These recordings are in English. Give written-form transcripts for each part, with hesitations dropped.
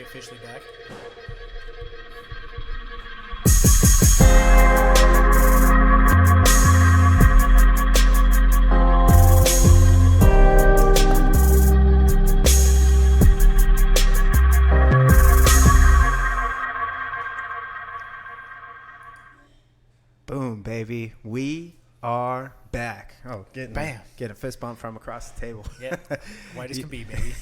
officially back. Boom, baby. We are back. Oh, getting a fist bump from across the table. Yeah, white as can be, baby.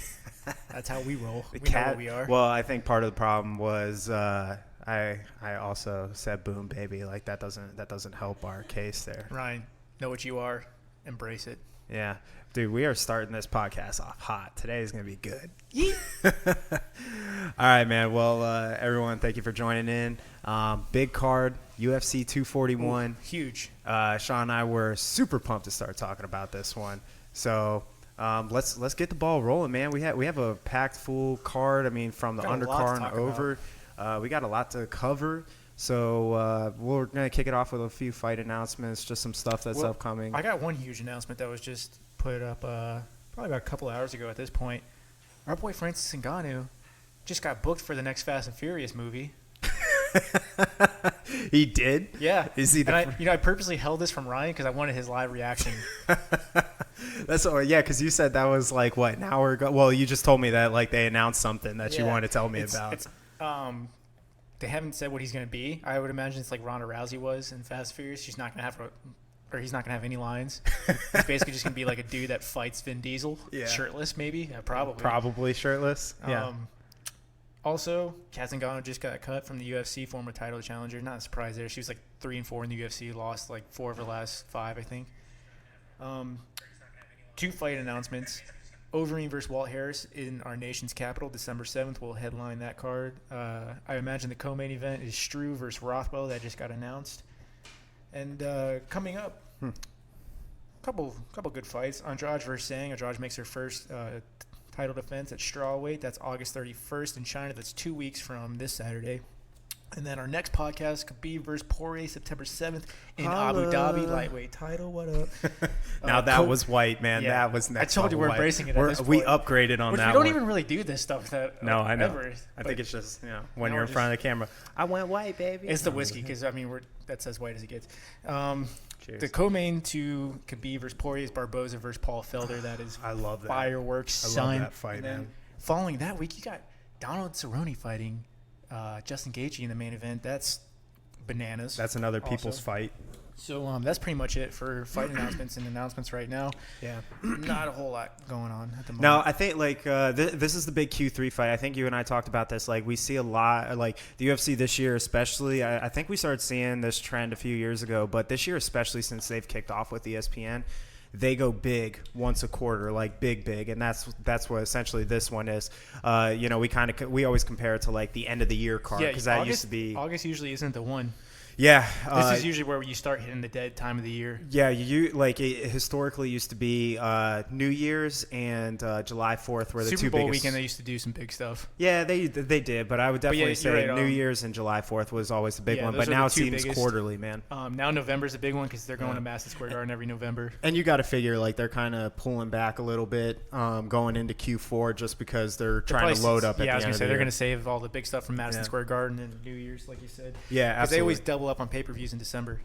That's how we roll. We know what we are. Well, I think part of the problem was I also said boom, baby. Like that doesn't help our case there. Ryan, know what you are. Embrace it. Yeah. Dude, we are starting this podcast off hot. Today is going to be good. All right, man. Well, everyone, thank you for joining in. Big card, UFC 241. Ooh, huge. Sean and I were super pumped to start talking about this one. So let's get the ball rolling, man. We have a packed full card. I mean, from the undercard and over. We got a lot to cover. So we're going to kick it off with a few fight announcements, just some stuff that's upcoming. I got one huge announcement that was just put up probably about a couple hours ago at this point. Our boy Francis Ngannou just got booked for the next Fast and Furious movie. He did? Yeah. Is he I purposely held this from Ryan because I wanted his live reaction. Because you said that was like, what, an hour ago? Well, you just told me that like they announced something that you wanted to tell me about. They haven't said what he's going to be. I would imagine it's like Ronda Rousey was in Fast and Furious. He's not going to have any lines. He's basically just going to be like a dude that fights Vin Diesel, shirtless maybe. Yeah, probably shirtless. Yeah. Also, Kat Zingano just got cut from the UFC, former title challenger. Not a surprise there. She was like 3-4 in the UFC, lost like 4 of her last 5, I think. 2 fight announcements. Overeem versus Walt Harris in our nation's capital, December 7th. Will headline that card. I imagine the co-main event is Struve versus Rothwell. That just got announced. And coming up, couple good fights. Andrade versus Sang. Andrade makes her first title defense at strawweight. That's August 31st in China. That's 2 weeks from this Saturday. And then our next podcast, Khabib versus Poirier, September 7th in Abu Dhabi, lightweight title. What up? Now that was white, man. Yeah, that was next. I told you we're embracing it at this point. We upgraded on that. We don't even really do this stuff. No, I know. Ever, I think it's just when you're in front of the camera. I went white, baby. It's the whiskey because that's as white as it gets. Cheers. The co-main to Khabib versus Poirier is Barboza versus Paul Felder. That is I love that. Fireworks. I love that fight, man. Following that week, you got Donald Cerrone fighting Justin Gaethje in the main event. That's bananas. That's another people's fight. So that's pretty much it for fight announcements right now. Yeah. Not a whole lot going on at the moment. No, I think like this is the big Q3 fight. I think you and I talked about this. Like we see a lot, like the UFC this year especially. I think we started seeing this trend a few years ago, but this year especially since they've kicked off with ESPN, they go big once a quarter, like big, and that's what essentially this one is. We always compare it to like the end of the year card because that used to be August. Usually isn't the one. Yeah, this is usually where you start hitting the dead time of the year. Yeah, it historically used to be New Year's and July 4th were the Super two Bowl biggest. weekend. They used to do some big stuff. Yeah, they did, but I would definitely say right, New Year's and July 4th was always the big one. But now it seems biggest. Quarterly, man. Now November's a big one because they're going to Madison Square Garden every November. And you got to figure like they're kind of pulling back a little bit going into Q4 just because they're trying to load up. Yeah, I was gonna say they're going to save all the big stuff from Madison Square Garden and New Year's, like you said. Yeah, absolutely. Because they always double up on pay-per-views in December.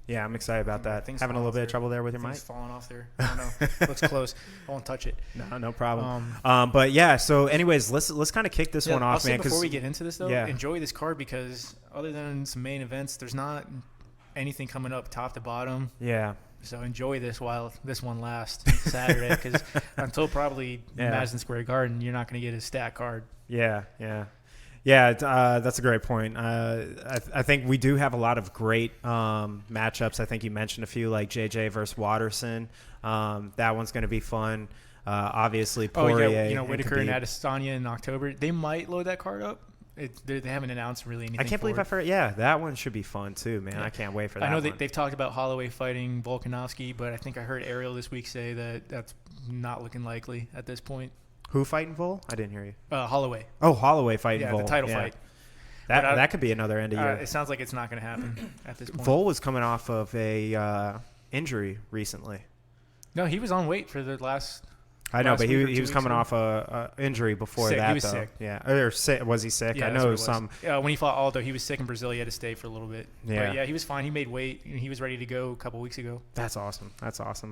Yeah, I'm excited about that. Having a little bit of trouble there with your mic? Falling off there. I don't know. Looks close. I won't touch it. No problem. But yeah, so anyways, let's kind of kick this one off, man. Before we get into this, though, enjoy this card because other than some main events, there's not anything coming up top to bottom. Yeah. So enjoy this while this one lasts Saturday because until probably Madison Square Garden, you're not going to get a stat card. Yeah. That's a great point. I think we do have a lot of great matchups. I think you mentioned a few like JJ versus Watterson. That one's going to be fun. Obviously, Poirier. Whitaker and Adesanya in October. They might load that card up. They haven't announced really anything. I can't believe I forgot. Yeah, that one should be fun too, man. Yeah. I can't wait for that. I know one. They've talked about Holloway fighting Volkanovski, but I think I heard Ariel this week say that that's not looking likely at this point. Who fighting Vol? I didn't hear you. Holloway. Oh, Holloway fighting Vol. Yeah, the title fight. That could be another end of year. It sounds like it's not going to happen at this point. Vol was coming off of a injury recently. No, he was on weight for the last I know, last but week or he 2 was weeks coming ago. off a injury before Sick. that. He was though. sick. Yeah, or sick. Was he sick? Yeah, I that's know what it it was was. some. When he fought Aldo, he was sick in Brazil. He had to stay for a little bit. Yeah. But yeah, he was fine. He made weight. He was ready to go a couple weeks ago. That's awesome.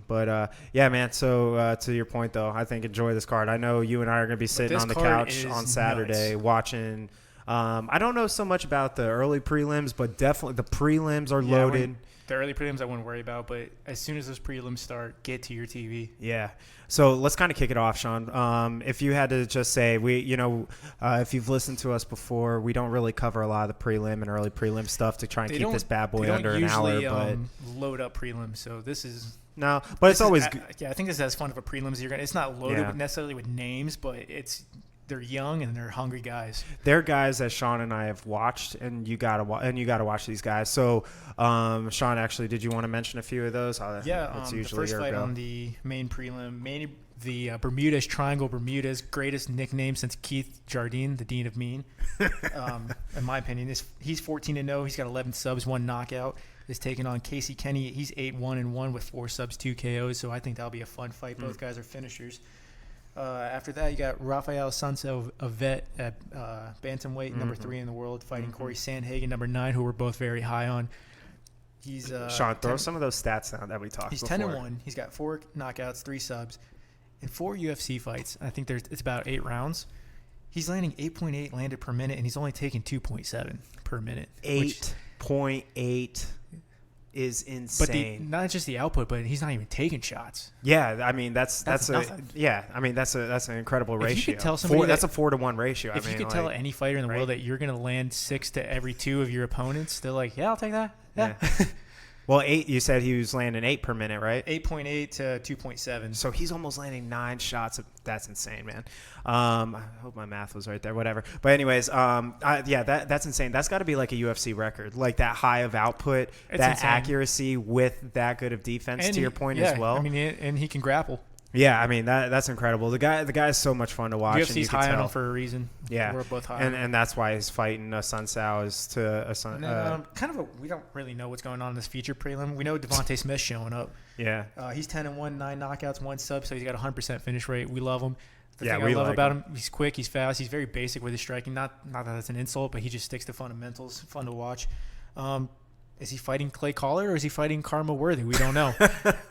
But yeah, man. So to your point, though, I think enjoy this card. I know you and I are going to be sitting this on the card couch is on Saturday nuts. watching. I don't know so much about the early prelims, but definitely the prelims are loaded. The early prelims I wouldn't worry about, but as soon as those prelims start, get to your TV. Yeah. So let's kind of kick it off, Sean. If you had to just say, if you've listened to us before, we don't really cover a lot of the prelim and early prelim stuff to try and keep this bad boy under an hour. But load up prelims, so this is no. But it's always good. Yeah, I think this is as fun of a prelim as you're gonna. It's not loaded necessarily with names, but they're young and they're hungry guys. They're guys that Sean and I have watched, and you gotta watch these guys. So, Sean, actually, did you want to mention a few of those? The first fight on the main prelim, the Bermudez Triangle, Bermudez, greatest nickname since Keith Jardine, the Dean of Mean. In my opinion, he's 14-0. He's got 11 subs, 1 knockout. Is taking on Casey Kenny. He's 8-1-1 with 4 subs, 2 KOs. So I think that'll be a fun fight. Both guys are finishers. After that, you got Rafael Sanso, a vet at bantamweight, number 3 in the world, fighting Corey Sandhagen, number 9, who we're both very high on. He's Sean, throw some of those stats down that we talked. He's 10-1. He's got 4 knockouts, 3 subs, and 4 UFC fights. I think it's about 8 rounds. He's landing 8.8 landed per minute, and he's only taking 2.7 per minute. 8.8 is insane. But not just the output, but he's not even taking shots. Yeah, I mean that's nothing. That's an incredible ratio. If you could tell somebody that's a 4-to-1 ratio. If you could tell any fighter in the world that you're going to land 6 to every 2 of your opponents, they're like, yeah, I'll take that. Yeah. Well, 8. You said he was landing 8 per minute, right? 8.8 to 2.7. So he's almost landing 9 shots. That's insane, man. I hope my math was right there. Whatever. But anyways, that's insane. That's got to be like a UFC record, like that high of output, that insane accuracy with that good of defense. And to your point as well. I mean, and he can grapple. Yeah, I mean that's incredible. The guy's so much fun to watch. UFC's high on him for a reason. Yeah, we're both high, and that's why he's fighting Sun Sao is to a Sun. We don't really know what's going on in this feature prelim. We know Devontae Smith's showing up. Yeah, he's 10-1, 9 knockouts, 1 sub, so he's got a 100% finish rate. We love him. The thing we I love like about him, he's quick, he's fast, he's very basic with his striking. Not that that's an insult, but he just sticks to fundamentals. Fun to watch. Is he fighting Clay Collar or is he fighting Karma Worthy? We don't know.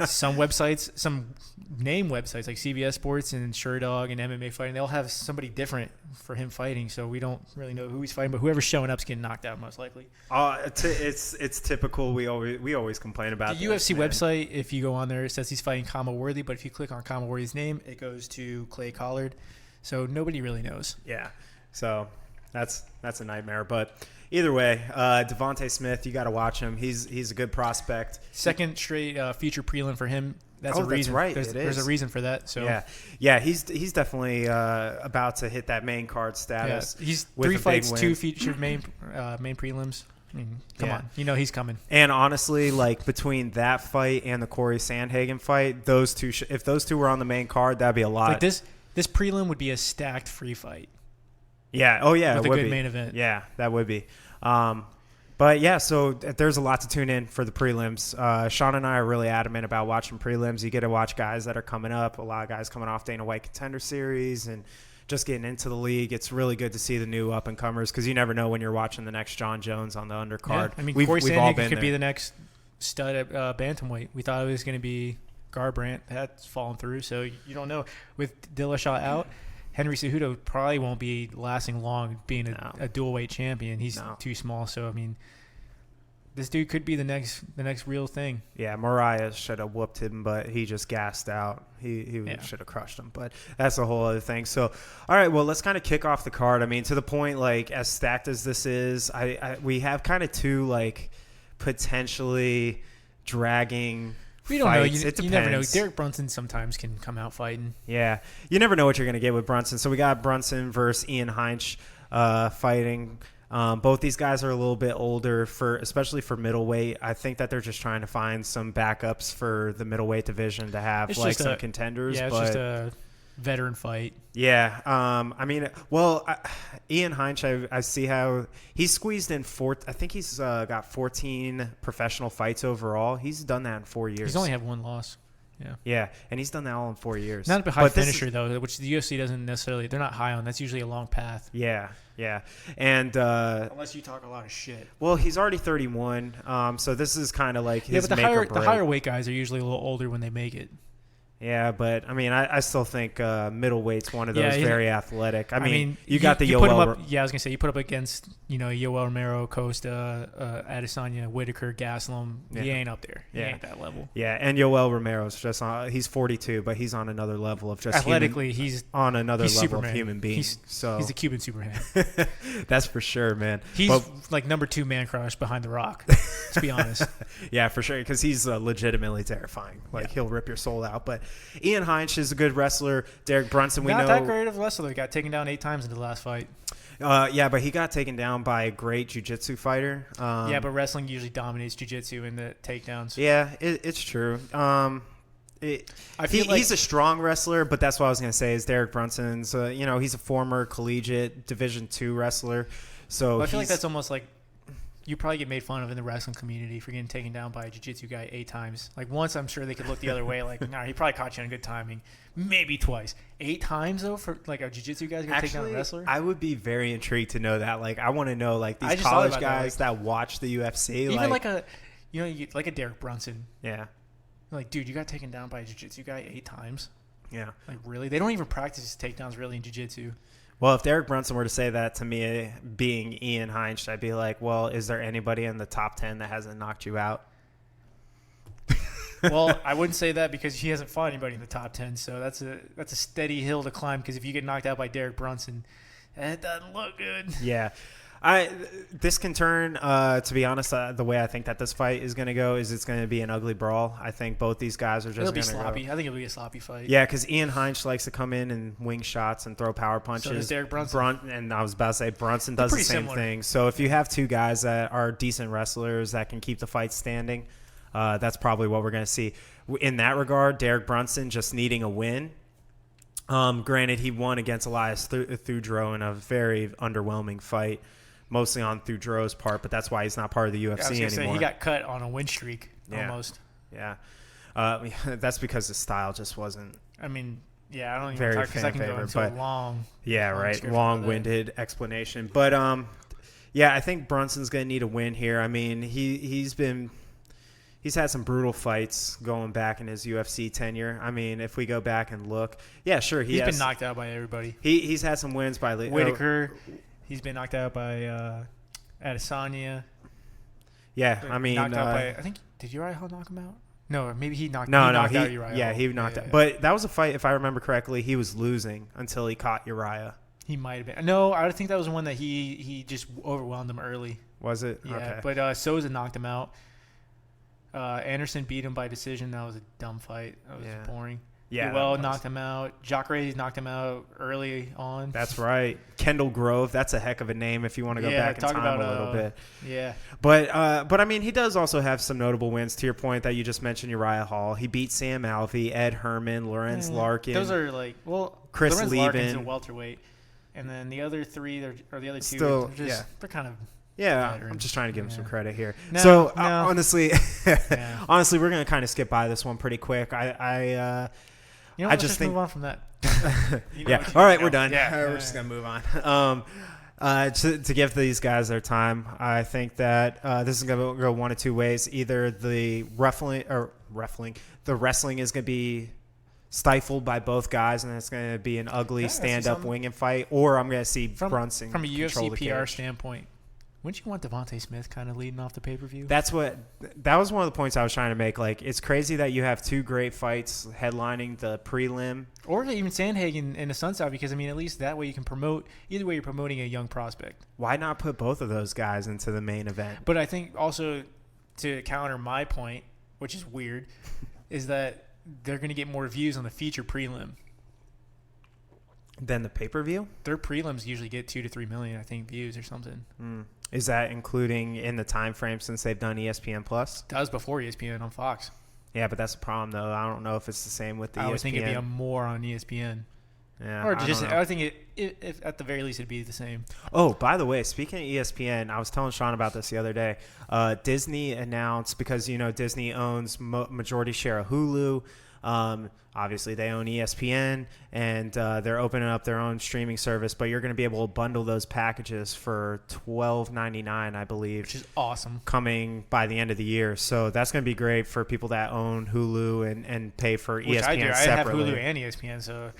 Some name websites like CBS Sports and Sherdog and MMA Fighting, they all have somebody different for him fighting, so we don't really know who he's fighting, but whoever's showing up's getting knocked out most likely. It's typical. We always complain about the UFC website. If you go on there, it says he's fighting Kama Worthy, but if you click on Kama Worthy's name, it goes to Clay Collard, so nobody really knows. Yeah, so that's a nightmare, but either way, Devontae Smith, you got to watch him. He's a good prospect. Second straight feature prelim for him. That's a reason. That's right. There's a reason for that. So yeah. He's definitely about to hit that main card status. Yeah. He's 3 fights, 2 featured main prelims. I mean, come on, he's coming. And honestly, like between that fight and the Corey Sandhagen fight, those two, if those two were on the main card, that'd be a lot. Like this prelim would be a stacked free fight. Yeah. Oh, yeah. With it a would good be. main event. Yeah, that would be. But yeah, so there's a lot to tune in for the prelims. Sean and I are really adamant about watching prelims. You get to watch guys that are coming up. A lot of guys coming off Dana White Contender Series and just getting into the league. It's really good to see the new up and comers because you never know when you're watching the next John Jones on the undercard. Yeah, I mean, Corey Sandhagen could be the next stud at bantamweight. We thought it was going to be Garbrandt. That's fallen through, so you don't know. With Dillashaw out, Henry Cejudo probably won't be lasting long being a dual weight champion. He's too small. So I mean, this dude could be the next real thing. Yeah, Mariah should have whooped him, but he just gassed out. He should have crushed him, but that's a whole other thing. So, all right, well, let's kind of kick off the card. I mean, to the point, like as stacked as this is, we have kind of 2 like potentially dragging. We don't know. You never know. Derek Brunson sometimes can come out fighting. Yeah. You never know what you're going to get with Brunson. So we got Brunson versus Ian Heinch fighting. Both these guys are a little bit older, especially for middleweight. I think that they're just trying to find some backups for the middleweight division to have some contenders. Yeah, it's just a veteran fight. Yeah. I mean, Ian Heinch, I see how he's squeezed in I think he's got 14 professional fights overall. He's done that in 4 years. He's only had 1 loss. Yeah. Yeah, and he's done that all in 4 years. Not a high finisher, though, which the UFC doesn't necessarily – they're not high on. That's usually a long path. Yeah, yeah. And unless you talk a lot of shit. well, he's already 31, so this is kind of like his but make or break. the higher weight guys are usually a little older when they make it. Yeah, but I mean, I still think middleweight's one of those very athletic. I mean, you got the you put him Yoel. up, I was gonna say you put up against Yoel Romero, Costa, Adesanya, Whitaker, Gastelum. Yeah. He ain't up there. He Yeah. ain't that level. Yeah, and Yoel Romero's just he's 42, but he's on another level of just athletically. He's on another level Superman. of human being. He's the Cuban Superman. That's for sure, man. He's like number 2 man crush behind The Rock. To be honest. Yeah, for sure, because he's legitimately terrifying. Like he'll rip your soul out. But Ian Heinz is a good wrestler. Derek Brunson, we know. Not that great of a wrestler. He got taken down 8 times in the last fight. Yeah, but he got taken down by a great jiu-jitsu fighter. Yeah, but wrestling usually dominates jiu-jitsu in the takedowns. Yeah, it's true. He's a strong wrestler, but that's what I was going to say is Derek Brunson's, he's a former collegiate Division II wrestler. So I feel like that's almost like you probably get made fun of in the wrestling community for getting taken down by a jiu-jitsu guy 8 times. Like once I'm sure they could look the other way like, nah, he probably caught you on good timing. Maybe twice. 8 times though for like a jiu-jitsu guy's going to take down a wrestler? I would be very intrigued to know that. Like I want to know like these just college thought about guys that watch the UFC. Even like a Derek Brunson. Yeah. Like, dude, you got taken down by a jiu-jitsu guy 8 times? Yeah. Like really? They don't even practice his takedowns really in jiu-jitsu. Well, if Derek Brunson were to say that to me, being Ian Heinz, I'd be like, well, is there anybody in the top 10 that hasn't knocked you out? Well, I wouldn't say that because he hasn't fought anybody in the top 10, so that's a steady hill to climb because if you get knocked out by Derek Brunson, that doesn't look good. Yeah. This can turn, to be honest, the way I think that this fight is going to go is it's going to be an ugly brawl. I think both these guys are just going to It'll be sloppy. I think it'll be a sloppy fight. Yeah, because Ian Heinz likes to come in and wing shots and throw power punches. So does Derek Brunson. And I was about to say Brunson does the same thing. So if you have 2 guys that are decent wrestlers that can keep the fight standing, that's probably what we're going to see. In that regard, Derek Brunson just needing a win. Granted, he won against Elias Thudro in a very underwhelming fight. Mostly on Thudro's part, but that's why he's not part of the UFC anymore. Say, he got cut on a win streak almost. Yeah. That's because his style just wasn't. I mean, yeah, I don't even very talk because I can go into a long. Yeah, right. Long-winded explanation, but yeah, I think Brunson's going to need a win here. I mean, he's had some brutal fights going back in his UFC tenure. I mean, if we go back and look, yeah, sure, he's been knocked out by everybody. He's had some wins by Whitaker. He's been knocked out by Adesanya. Yeah, I mean, knocked out by. I think did Uriah Hall knock him out? No, maybe he knocked. No, out Uriah. Yeah, Hall. he knocked out. But that was a fight, if I remember correctly. He was losing until he caught Uriah. He might have been. No, I think that was the one that he just overwhelmed him early. Was it? Yeah, okay. But Souza knocked him out. Anderson beat him by decision. That was a dumb fight. That was boring. Yeah, knocked him out. Jacare knocked him out early on. That's right. Kendall Grove. That's a heck of a name if you want to go back in time a little bit. Yeah. But I mean, he does also have some notable wins. To your point that you just mentioned, Uriah Hall. He beat Sam Alvey, Ed Herman, Lorenz Larkin. Those are like Chris Lorenz Levin. Larkin's a welterweight, and then the other 3 or the other 2 Still, they're kind of. Yeah, I'm just trying to give him some credit here. Honestly, honestly, we're gonna kind of skip by this one pretty quick. I just think move on from that. All right, we're done. Yeah, we're just gonna move on. To give these guys their time, I think that this is gonna go one of 2 ways. Either the wrestling is gonna be stifled by both guys, and it's gonna be an ugly stand-up winging fight, or I'm gonna see Brunson from a UFC PR cage. standpoint. Wouldn't you want Devontae Smith kind of leading off the pay-per-view? That was one of the points I was trying to make. Like, it's crazy that you have 2 great fights headlining the prelim. Or even Sandhagen and the Sunsow, because, I mean, at least that way you can promote – either way you're promoting a young prospect. Why not put both of those guys into the main event? But I think also to counter my point, which is weird, is that they're going to get more views on the feature prelim. Than the pay-per-view? Their prelims usually get 2 to 3 million, I think, views or something. Is that including in the time frame since they've done ESPN Plus? That was before ESPN on Fox. Yeah, but that's the problem, though. I don't know if it's the same with the ESPN. I would think it'd be more on ESPN. Yeah, or I think if at the very least it'd be the same. Oh, by the way, speaking of ESPN, I was telling Sean about this the other day. Disney announced, because Disney owns majority share of Hulu. Obviously, they own ESPN, and they're opening up their own streaming service. But you're going to be able to bundle those packages for $12.99, I believe, which is awesome, coming by the end of the year. So that's going to be great for people that own Hulu and pay for ESPN separately. I have Hulu and ESPN, so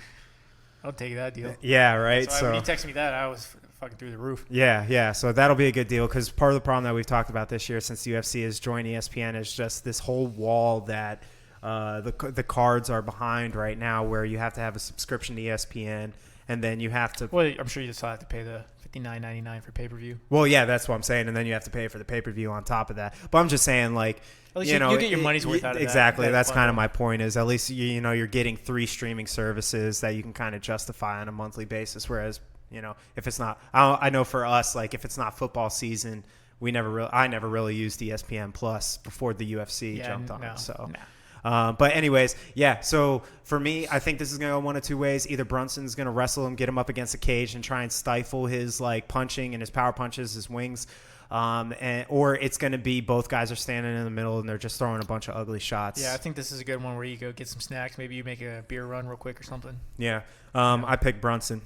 I'll take that deal. Yeah, right. So when you texted me that, I was fucking through the roof. Yeah. So that'll be a good deal, because part of the problem that we've talked about this year since the UFC has joined ESPN is just this whole wall that the cards are behind right now, where you have to have a subscription to ESPN, and then you have to. Well, I'm sure you still have to pay the $59.99 for pay-per-view. Well, yeah, that's what I'm saying, and then you have to pay for the pay-per-view on top of that. But I'm just saying, like, at least you get your money's worth out of exactly. that. That's kind of my point. Is at least you're getting 3 streaming services that you can kind of justify on a monthly basis. Whereas, if it's not, I know for us, like, if it's not football season, I never really used ESPN Plus before the UFC jumped on it. So. No. But anyways, yeah. So for me, I think this is going to go one of 2 ways. Either Brunson's going to wrestle him, get him up against a cage, and try and stifle his punching and his power punches, his wings, or it's going to be both guys are standing in the middle and they're just throwing a bunch of ugly shots. Yeah, I think this is a good one where you go get some snacks. Maybe you make a beer run real quick or something. Yeah. I picked Brunson.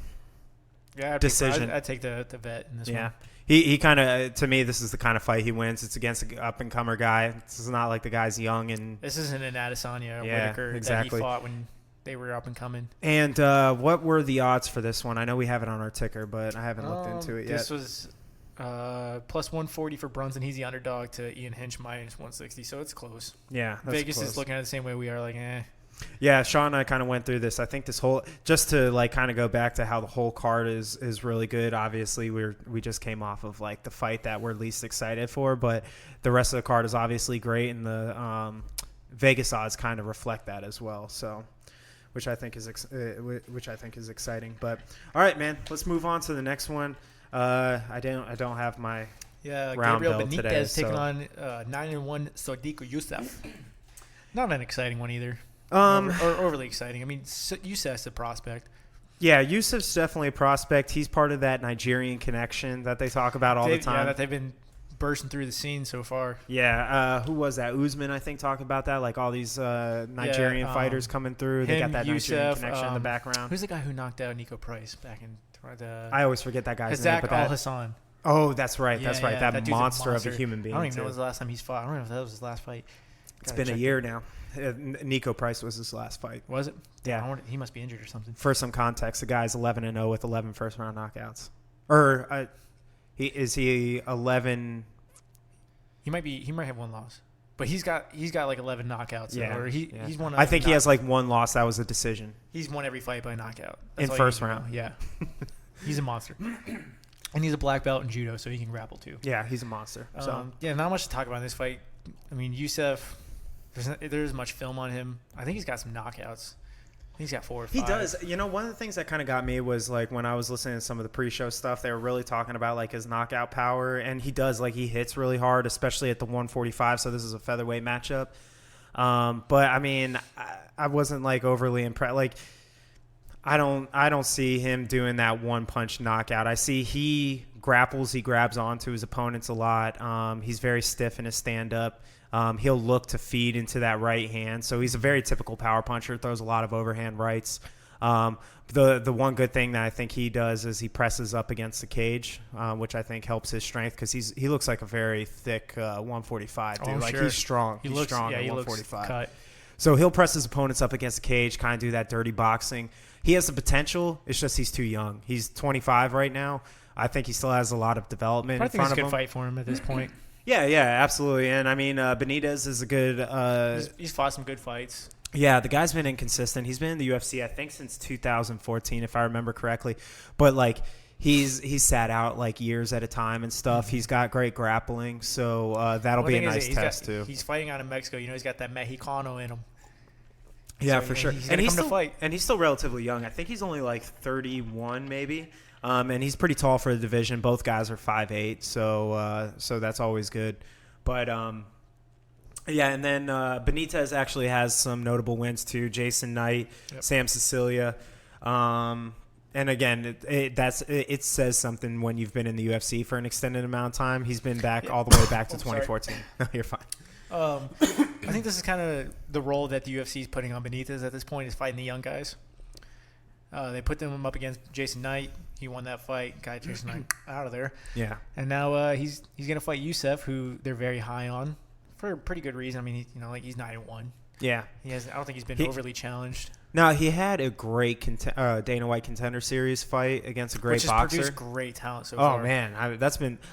Yeah, decision. I'd take the vet in this one. Yeah. He kind of, to me, this is the kind of fight he wins. It's against an up-and-comer guy. This is not like the guy's young. And this isn't an Adesanya or yeah, Whitaker exactly. that he fought when they were up-and-coming. And what were the odds for this one? I know we have it on our ticker, but I haven't looked into it yet. This was plus 140 for Brunson. He's the underdog to Ian Hinch minus 160, so it's close. Yeah, that's Vegas close. is looking at it the same way we are, like, eh. Yeah, Sean and I kind of went through this. I think this whole, just to kind of go back to how the whole card is really good. Obviously, we just came off of the fight that we're least excited for, but the rest of the card is obviously great, and the Vegas odds kind of reflect that as well. So, which I think is exciting. But all right, man, let's move on to the next one. I don't have my round Gabriel bell Benitez today, taking on 9-1 Sodiq Youssef. Not an exciting one either. Or overly exciting. I mean, Youssef's a prospect. Yeah, Youssef's definitely a prospect. He's part of that Nigerian connection that they talk about all the time. Yeah, that they've been bursting through the scene so far. Yeah, who was that? Usman, I think, talking about that. Like all these Nigerian fighters coming through. They got that Nigerian connection in the background. Who's the guy who knocked out Nico Price back in I always forget that guy's name. Zach Al-Hassan. Oh, that's right. Yeah, that's right. yeah, that monster of a human being. I don't even know when was the last time he's fought. I don't know if that was his last fight. It's been a year now. Nico Price was his last fight. Was it? Yeah. He must be injured or something. For some context, the guy's 11-0 with 11 first-round knockouts. Or he 11? He might have one loss, but he's got like 11 knockouts. Yeah. Or he's won. I think he has one loss that was a decision. He's won every fight by knockout. That's in first round. Yeah. He's a monster. And he's a black belt in judo, so he can grapple too. Yeah, he's a monster. So not much to talk about in this fight. I mean, Youssef. There's much film on him. I think he's got some knockouts. I think he's got 4 or 5. He does. One of the things that kind of got me was when I was listening to some of the pre-show stuff, they were really talking about his knockout power, and he does. He hits really hard, especially at the 145. So this is a featherweight matchup. But I mean, I wasn't overly impressed. I don't see him doing that one punch knockout. I see he grapples, he grabs onto his opponents a lot. He's very stiff in his stand up. He'll look to feed into that right hand. So he's a very typical power puncher, throws a lot of overhand rights. The one good thing that I think he does is he presses up against the cage, which I think helps his strength because he looks like a very thick 145 dude. Oh, sure. He's strong. He's strong at he 145. Looks cut. So he'll press his opponents up against the cage, kind of do that dirty boxing. He has the potential. It's just he's too young. He's 25 right now. I think he still has a lot of development in front of him. I think it's a good fight for him at this point. Yeah, absolutely. And I mean, Benitez is a good. He's fought some good fights. Yeah, the guy's been inconsistent. He's been in the UFC, I think, since 2014, if I remember correctly. But he's sat out years at a time and stuff. He's got great grappling, so that'll be a nice test too. He's fighting out in Mexico. He's got that Mexicano in him. Yeah, for sure. He's come to fight. And he's still relatively young. I think he's only 31 maybe. And he's pretty tall for the division. Both guys are 5'8", so that's always good. But yeah, and then Benitez actually has some notable wins too. Jason Knight, Sam Sicilia. And again, it says something when you've been in the UFC for an extended amount of time. He's been back all the way back to 2014. No, you're fine. I think this is kind of the role that the UFC is putting on Benitez at this point, is fighting the young guys. They put them up against Jason Knight. He won that fight. Got Jason Knight out of there. Yeah. And now he's going to fight Youssef, who they're very high on for a pretty good reason. I mean, he's 9-1. Yeah. I don't think he's been overly challenged. No, he had a great Dana White Contender Series fight against a great boxer. Which has produced great talent so far. Oh, man.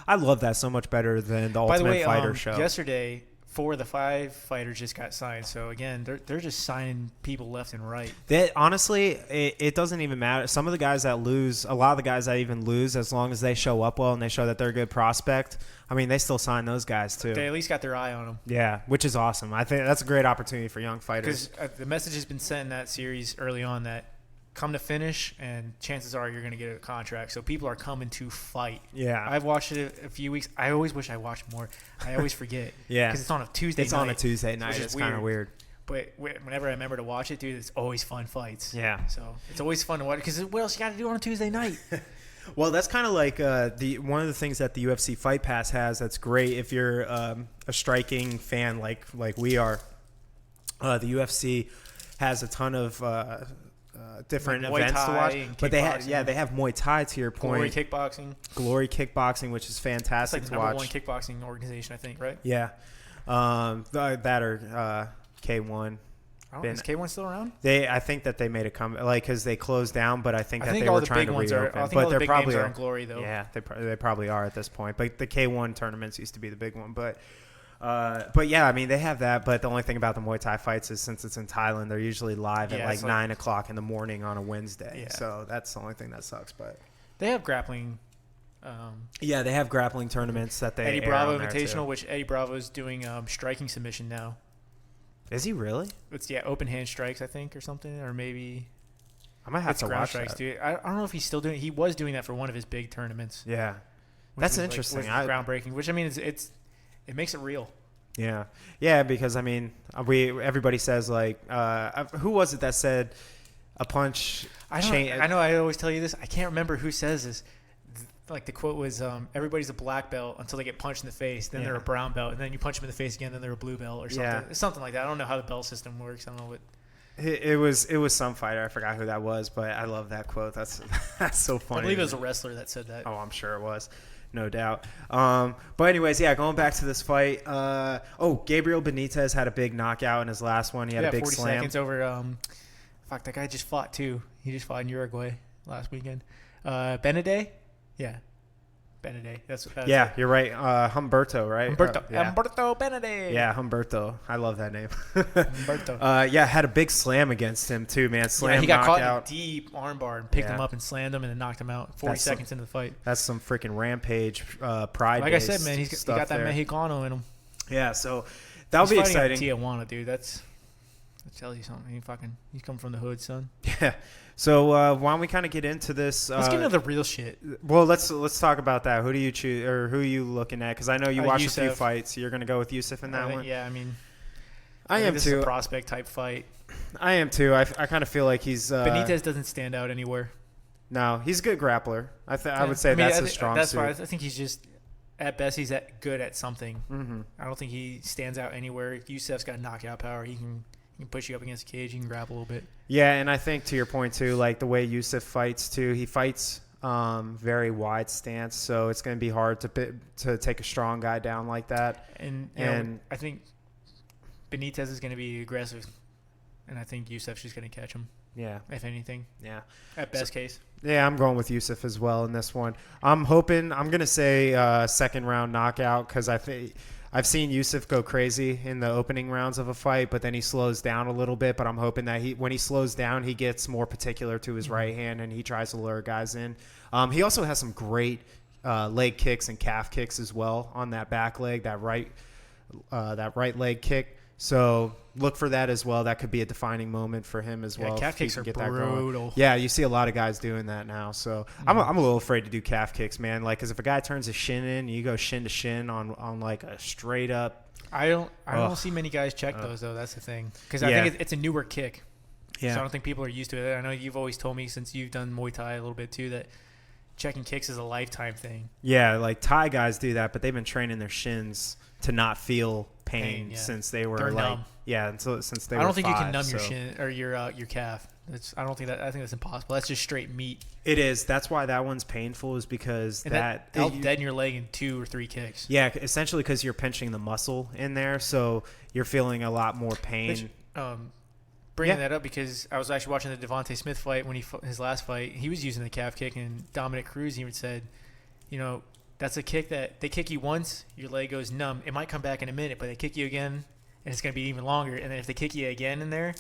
I love that so much better than the Ultimate Fighter show. Yesterday, 4 of the 5 fighters just got signed. So, again, they're just signing people left and right. Honestly, it doesn't even matter. Some of the guys that lose, a lot of the guys that even lose, as long as they show up well and they show that they're a good prospect, I mean, they still sign those guys, too. They at least got their eye on them. Yeah, which is awesome. I think that's a great opportunity for young fighters. Because the message has been sent in that series early on that come to finish, and chances are you're going to get a contract. So people are coming to fight. Yeah. I've watched it a few weeks. I always wish I watched more. I always forget. Yeah. Because it's on a Tuesday night. It's on a Tuesday night. It's kind of weird. But whenever I remember to watch it, dude, it's always fun fights. Yeah. So it's always fun to watch. Because what else you got to do on a Tuesday night? Well, that's kind of like one of the things that the UFC Fight Pass has that's great if you're a striking fan like we are. The UFC has a ton of different like events to watch, but they have Muay Thai, to your point. Glory Kickboxing, which is fantastic it's to like the watch. number 1 kickboxing organization, I think, right? Yeah, that or K1. Is K1 still around? I think that they made a comeback, because they closed down, but I think they all were the trying to big ones reopen. I think but all the they're big probably names are in Glory, though. Yeah, they probably are at this point. But the K1 tournaments used to be the big one. But yeah, I mean, they have that. But the only thing about the Muay Thai fights is since it's in Thailand, they're usually live at like 9 o'clock in the morning on a Wednesday. Yeah. So that's the only thing that sucks. But they have grappling. Yeah, they have grappling tournaments that they Eddie air Bravo on there Invitational, too. which Eddie Bravo is doing striking submission now. Is he really? It's open hand strikes, I think, or something, or maybe I might have to ground watch strikes, that. dude. I don't know if he's still doing. He was doing that for one of his big tournaments. Yeah, that's interesting. Groundbreaking, which I mean, it makes it real. Yeah, because I mean, everybody says like, who was it that said a punch? I know. I always tell you this. I can't remember who says this. Like the quote was, everybody's a black belt until they get punched in the face. Then they're a brown belt, and then you punch them in the face again. Then they're a blue belt or something. Yeah. Something like that. I don't know how the belt system works. I don't know what. It was some fighter. I forgot who that was, but I love that quote. That's so funny. I believe it was a wrestler that said that. Oh, I'm sure it was. No doubt. But anyways, yeah, going back to this fight. Gabriel Benitez had a big knockout in his last one. He had a big 40 slam. Seconds over. That guy just fought too. He just fought in Uruguay last weekend. Benede? Yeah. Benede. That's you're right. Humberto, right? Humberto Benede. Yeah, Humberto. I love that name. Humberto. Had a big slam against him too, man. He got caught in a deep armbar and picked him up and slammed him and then knocked him out 40 seconds into the fight. That's some freaking rampage pride. Like I said, man, he got that Mexicano in him. Yeah, so that'll be exciting. Tijuana, dude. That tells you something. He's come from the hood, son. Yeah. So why don't we kind of get into this? Let's get into the real shit. Well, let's talk about that. Who do you choose, or who are you looking at? Because I know you watched a few fights. So you're going to go with Youssef in that one. Yeah, I mean, I am this too. Is a prospect type fight. I am too. I kind of feel like he's Benitez doesn't stand out anywhere. No, he's a good grappler. I would say that's his strong suit. That's why I think he's just at best he's good at something. Mm-hmm. I don't think he stands out anywhere. Youssef's got knockout power. He can push you up against the cage. He can grab a little bit. Yeah, and I think to your point too, like the way Youssef fights too, he fights very wide stance, so it's going to be hard to take a strong guy down like that. And I think Benitez is going to be aggressive, and I think Youssef's just going to catch him. Yeah, if anything. Yeah, at best case. Yeah, I'm going with Youssef as well in this one. I'm going to say second round knockout because I've seen Youssef go crazy in the opening rounds of a fight, but then he slows down a little bit. But I'm hoping that when he slows down, he gets more particular to his right hand and he tries to lure guys in. He also has some great leg kicks and calf kicks as well on that back leg, that right leg kick. So look for that as well. That could be a defining moment for him as well. Calf kicks are brutal. Yeah, you see a lot of guys doing that now. So I'm a little afraid to do calf kicks, man. Like, because if a guy turns his shin in, you go shin to shin on like a straight up. I don't see many guys check those though. That's the thing. Because I think it's a newer kick. Yeah. So I don't think people are used to it. I know you've always told me since you've done Muay Thai a little bit too that checking kicks is a lifetime thing. Yeah, like Thai guys do that, but they've been training their shins to not feel pain Yeah. since they were They're like numb. yeah, since they were I don't think you can 5, numb so. your shin or your calf. I think that's impossible. That's just straight meat. It is. That's why that one's painful, is because And that'll deaden your leg in 2 or 3 kicks. Yeah, essentially because you're pinching the muscle in there, so you're feeling a lot more pain. Which, bringing that up because I was actually watching the Devontae Smith fight when his last fight. He was using the calf kick, and Dominic Cruz even said, that's a kick that they kick you once, your leg goes numb. It might come back in a minute, but they kick you again, and it's going to be even longer. And then if they kick you again in there,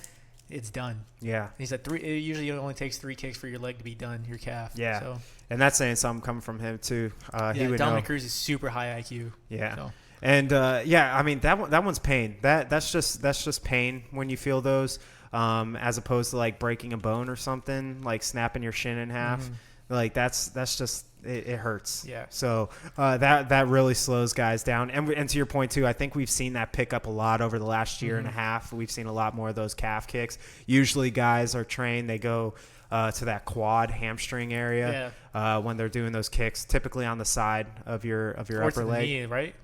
it's done. Yeah. And he said it usually only takes 3 kicks for your leg to be done, your calf. Yeah. So, and that's saying something coming from him too. He would Dominic know. Cruz is super high IQ. Yeah. So. And I mean that one's pain. That's just pain when you feel those, as opposed to like breaking a bone or something, like snapping your shin in half. Mm-hmm. Like that's just it hurts. Yeah. So that really slows guys down. And to your point too, I think we've seen that pick up a lot over the last year and a half. We've seen a lot more of those calf kicks. Usually guys are trained, they go to that quad hamstring area when they're doing those kicks, typically on the side of your upper leg, knee, right?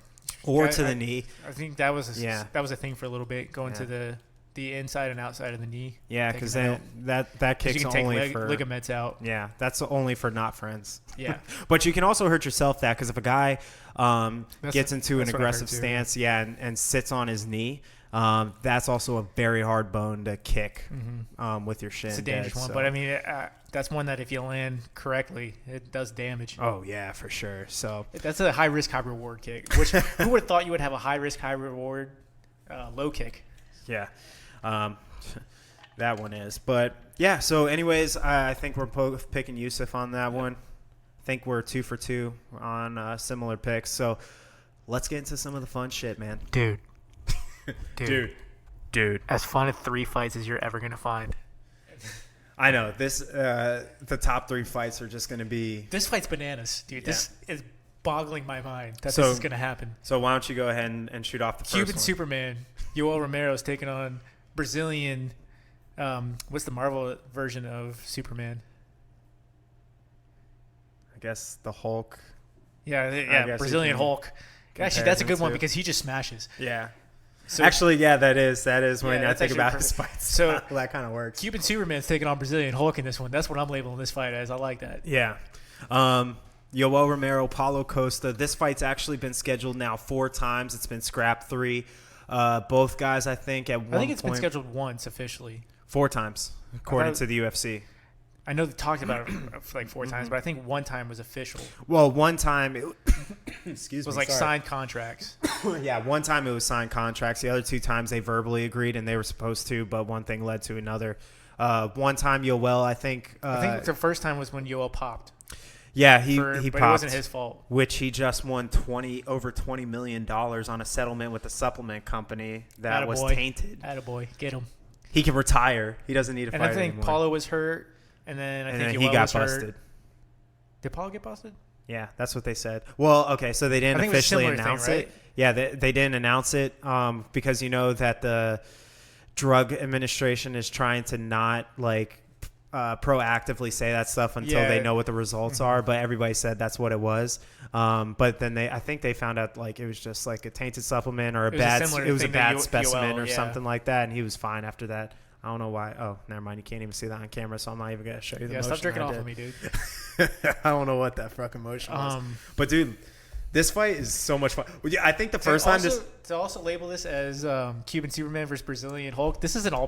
or to the knee. I think that was a thing for a little bit, going to the inside and outside of the knee. Yeah, because that kick's you can only take for ligaments out. Yeah, that's only for not friends. Yeah, but you can also hurt yourself because if a guy gets into an aggressive too. stance, and sits on his knee, that's also a very hard bone to kick with your shin. It's a dangerous one, but I mean that's one that if you land correctly, it does damage. Oh yeah, for sure. So that's a high risk, high reward kick. Which who would have thought you would have a high risk, high reward low kick? Yeah. That one is. But, yeah, so anyways, I think we're both picking Yusuf on that one. I think we're 2 for 2 on similar picks. So let's get into some of the fun shit, man. Dude. Dude. As fun of 3 fights as you're ever going to find. I know. The top 3 fights are just going to be... This fight's bananas, dude. Yeah. This is boggling my mind that this is going to happen. So why don't you go ahead and shoot off the first Cuban one? Superman. Yoel Romero is taking on Brazilian... what's the Marvel version of Superman? I guess the Hulk. Yeah, Brazilian Hulk. Actually, that's a good one because he just smashes. Yeah. So, actually, yeah, that is when I that's think actually about his fights. So that kind of works. Cuban Superman's taking on Brazilian Hulk in this one. That's what I'm labeling this fight as. I like that. Yeah. Yoel Romero, Paulo Costa. This fight's actually been scheduled now 4 times. It's been scrapped 3. Both guys, I think, at one point. I think it's been scheduled once officially. 4 times, according to the UFC. I know they talked about it for like 4 times, but I think one time was official. Well, one time, it was like signed contracts. Yeah, one time it was signed contracts. The other 2 times they verbally agreed and they were supposed to, but one thing led to another. One time, Yoel, I think the first time was when Yoel popped. Yeah, he but popped. It wasn't his fault. Which he just won over $20 million on a settlement with a supplement company that was tainted. Attaboy, get him. He can retire. He doesn't need to fight anymore. And I think Paulo was hurt, and then I think he Yoel got was busted. Hurt. Did Paulo get busted? Yeah, that's what they said. Well, okay, so they didn't officially announce it. Yeah, they didn't announce it because you know that the drug administration is trying to not proactively say that stuff until they know what the results are. But everybody said that's what it was. But then I think they found out it was just like a tainted supplement or a bad specimen or something like that, and he was fine after that. I don't know why. Oh, never mind. You can't even see that on camera, so I'm not even gonna show you the motion. Stop drinking off of me, dude. I don't know what that fucking motion was. But dude, this fight is so much fun. I think the first time to also label this as Cuban Superman versus Brazilian Hulk. This is an all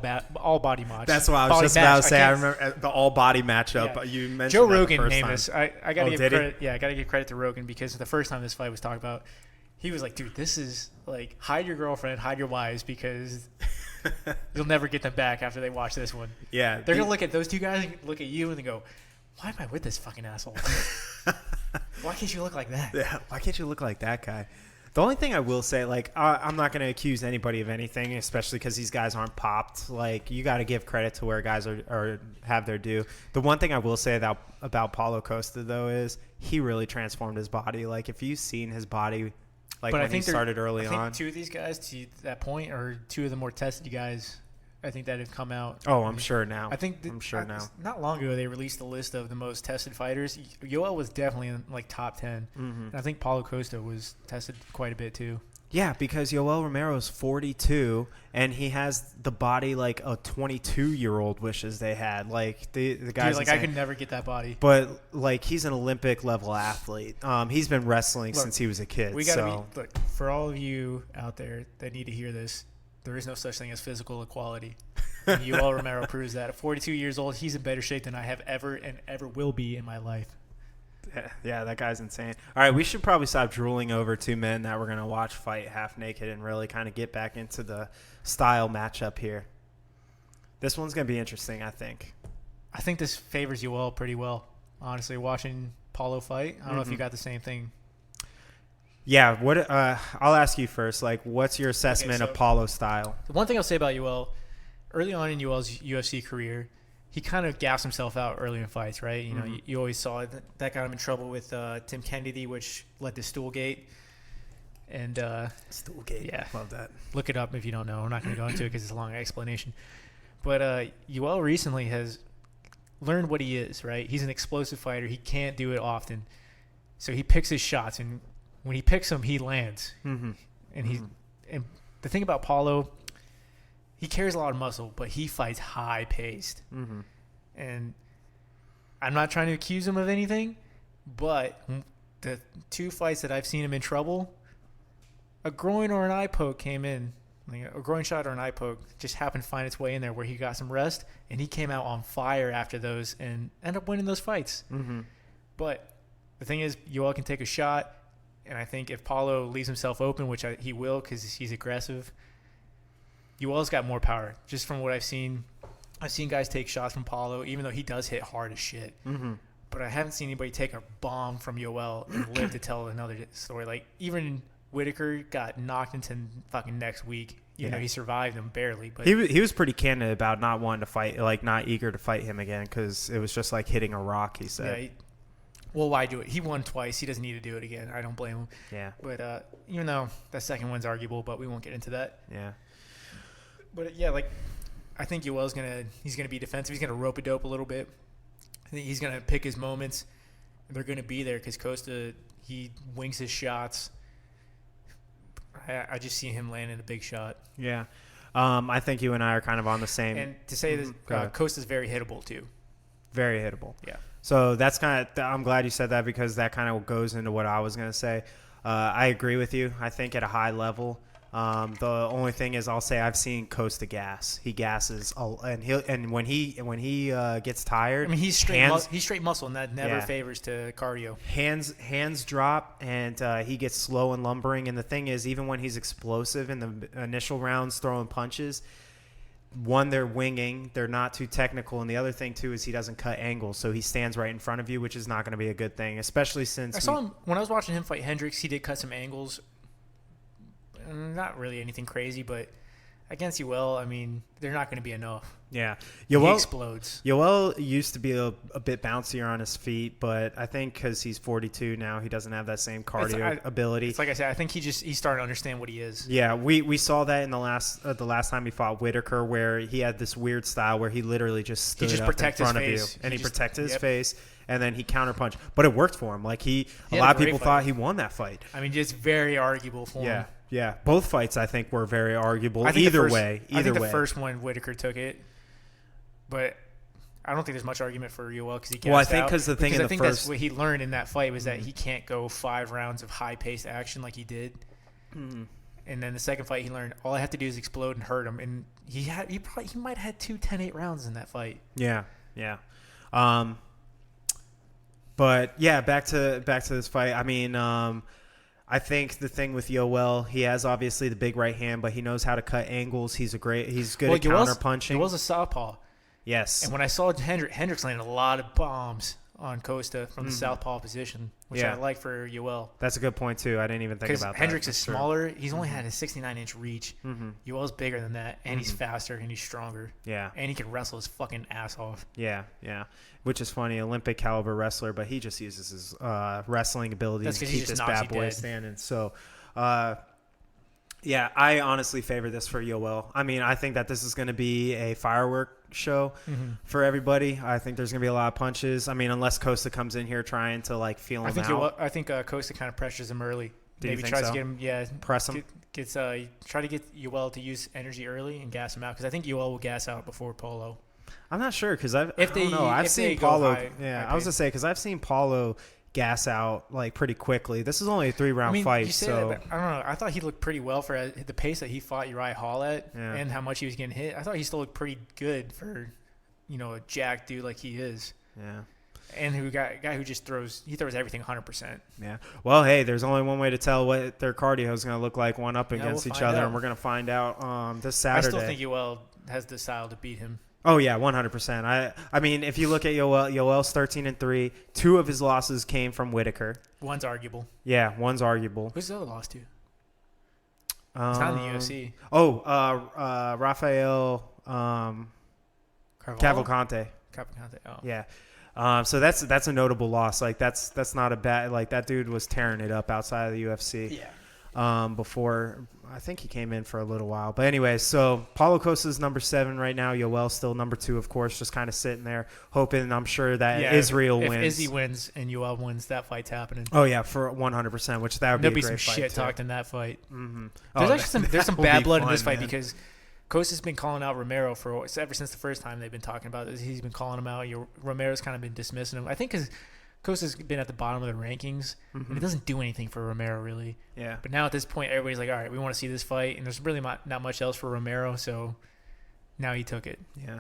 body match. That's what I was just about to say. I remember the all body matchup. Yeah. You mentioned Joe Rogan named this. I gotta give credit. Yeah, I gotta give credit to Rogan because the first time this fight was talked about, he was like, "Dude, this is like hide your girlfriend, hide your wives because you'll never get them back after they watch this one." Yeah, they're gonna look at those 2 guys, and look at you, and they go, "Why am I with this fucking asshole? Why can't you look like that? Yeah, why can't you look like that guy?" The only thing I will say, I'm not going to accuse anybody of anything, especially because these guys aren't popped. You got to give credit to where guys are have their due. The one thing I will say about Paulo Costa, though, is he really transformed his body. If you've seen his body, when he started early on. I think 2 of these guys, to that point, are 2 of the more tested guys I think that have come out. Oh, I'm sure now. I think I'm sure now. Not long ago they released a list of the most tested fighters. Yoel was definitely in like top 10. Mm-hmm. I think Paulo Costa was tested quite a bit too. Yeah, because Yoel Romero is 42, and he has the body like a 22-year-old wishes they had. Like the guy's Dude, like I could never get that body. But like he's an Olympic level athlete. He's been wrestling since he was a kid. We gotta look for all of you out there that need to hear this. There is no such thing as physical equality. And Yoel Romero proves that. At 42 years old, he's in better shape than I have ever and ever will be in my life. Yeah, that guy's insane. All right, we should probably stop drooling over two men that we're going to watch fight half naked and really kind of get back into the style matchup here. This one's going to be interesting, I think. I think this favors Yoel pretty well, honestly, watching Paulo fight. I don't know if you got the same thing. Yeah, what? I'll ask you first. Like, what's your assessment of Paulo's style? The one thing I'll say about Yoel, early on in Yoel's UFC career, he kind of gassed himself out early in fights, right? You know, you always saw it. That got him in trouble with Tim Kennedy, which led to Stoolgate. And Stoolgate, yeah, love that. Look it up if you don't know. I'm not going to go into it because it's a long explanation. But Yoel recently has learned what he is, right? He's an explosive fighter. He can't do it often, so he picks his shots, and when he picks them, he lands. Mm-hmm. And the thing about Paulo, he carries a lot of muscle, but he fights high paced. Mm-hmm. And I'm not trying to accuse him of anything, but the two fights that I've seen him in trouble, a groin or an eye poke came in. Like a groin shot or an eye poke just happened to find its way in there where he got some rest, and he came out on fire after those and ended up winning those fights. Mm-hmm. But the thing is, Yoel can take a shot, and I think if Paulo leaves himself open, which he will because he's aggressive, Yoel's got more power. Just from what I've seen guys take shots from Paulo, even though he does hit hard as shit. Mm-hmm. But I haven't seen anybody take a bomb from Yoel and live to tell another story. Like, even Whitaker got knocked into fucking next week. You know, he survived him barely. But he was pretty candid about not wanting to fight, like not eager to fight him again because it was just like hitting a rock, he said. Yeah, well, why do it? He won twice. He doesn't need to do it again. I don't blame him. Yeah. But even though that second one's arguable, but we won't get into that. Yeah. But yeah, like I think Yoel's he's gonna be defensive. He's gonna rope a dope a little bit. I think he's gonna pick his moments. They're gonna be there because Costa, he wings his shots. I just see him landing a big shot. Yeah. I think you and I are kind of on the same. And to say that Costa's very hittable too. Very hittable. Yeah. So that's I'm glad you said that because that kind of goes into what I was going to say. I agree with you. I think at a high level, the only thing is I'll say I've seen Costa gas. He gasses, and when he gets tired, I mean, he's straight muscle, and that never favors to cardio. Hands drop, and he gets slow and lumbering. And the thing is, even when he's explosive in the initial rounds, throwing punches, one, they're winging, they're not too technical, and the other thing too is he doesn't cut angles, so he stands right in front of you, which is not going to be a good thing, especially since I saw him when I was watching him fight Hendricks. He did cut some angles. Not really anything crazy, but against Yoel, I mean, they're not going to be enough. Yeah. He explodes. Yoel used to be a bit bouncier on his feet, but I think because he's 42 now, he doesn't have that same cardio ability. It's like I said, I think he's starting to understand what he is. Yeah, we saw that in the last time he fought Whitaker, where he had this weird style where he literally just stood up in front of you, and he protected his face, and then he counterpunched. But it worked for him. Like a lot of people thought he won that fight. I mean, just very arguable for him. Yeah, both fights I think were very arguable. Either way. I think the first one Whitaker took it, but I don't think there's much argument for Yoel because he gassed out. Well, I think because I think that's what he learned in that fight was that he can't go 5 rounds of high-paced action like he did. Mm-hmm. And then the second fight, he learned all I have to do is explode and hurt him. And he might have had 2 10-8 rounds in that fight. Yeah. But yeah, back to this fight. I mean, I think the thing with Yoel, he has obviously the big right hand, but he knows how to cut angles. He's good at counter punching. Yoel's a southpaw. Yes. And when I saw Hendricks landed a lot of bombs on Costa from the southpaw position, which I like for Yoel. That's a good point too. I didn't even think about that. Hendricks is smaller. He's only had a 69-inch reach. Mm-hmm. Yoel's bigger than that, and he's faster and he's stronger. Yeah. And he can wrestle his fucking ass off. Yeah. Which is funny, Olympic caliber wrestler, but he just uses his wrestling abilities to keep this bad boy standing. So, Yeah, I honestly favor this for Yoel. I mean, I think that this is going to be a firework show for everybody. I think there's going to be a lot of punches. I mean, unless Costa comes in here trying to like feel him out. I think Costa kind of pressures him early. Do Maybe you think tries so? to get him, yeah, Press him. Try to get Yoel to use energy early and gas him out because I think Yoel will gas out before Paulo. I'm not sure because I don't know. I've seen Paulo. I was gonna say because I've seen Paulo gas out like pretty quickly. This is only a 3-round fight, you say so that, but I don't know. I thought he looked pretty well for the pace that he fought Uriah Hall at Yeah. and how much he was getting hit. I thought he still looked pretty good for, a jack dude like he is. yeah. And a guy who just throws everything 100%. Yeah. Well, hey, there's only one way to tell what their cardio is going to look like one up against we'll each find other, out. and we're going to find out this Saturday. I still think Yoel has the style to beat him. Oh yeah, 100%. I mean, if you look at Yoel's 13-3. 2 of his losses came from Whitaker. One's arguable. Yeah, one's arguable. Who's the other loss to? It's not in the UFC. Oh, Rafael Cavalcante. Cavalcante. Oh. Yeah. So that's a notable loss. Like that's not a bad. Like that dude was tearing it up outside of the UFC. Yeah. Before I think he came in for a little while. But anyway, so Paulo Costa's number 7 right now. Yoel's still number 2, of course, just kind of sitting there hoping. I'm sure that Israel wins. If Izzy wins and Yoel wins, that fight's happening. Oh yeah, for 100%. Which that would There'll be be a great some fight shit too. talked in that fight. Mm-hmm. There's some bad blood in this fight man. because Costa's been calling out Romero ever since the first time they've been talking about this. He's been calling him out. Romero's kind of been dismissing him. I think because Costa's been at the bottom of the rankings, and it doesn't do anything for Romero really. Yeah. But now at this point, everybody's like, all right, we want to see this fight, and there's really not much else for Romero, so now he took it. Yeah.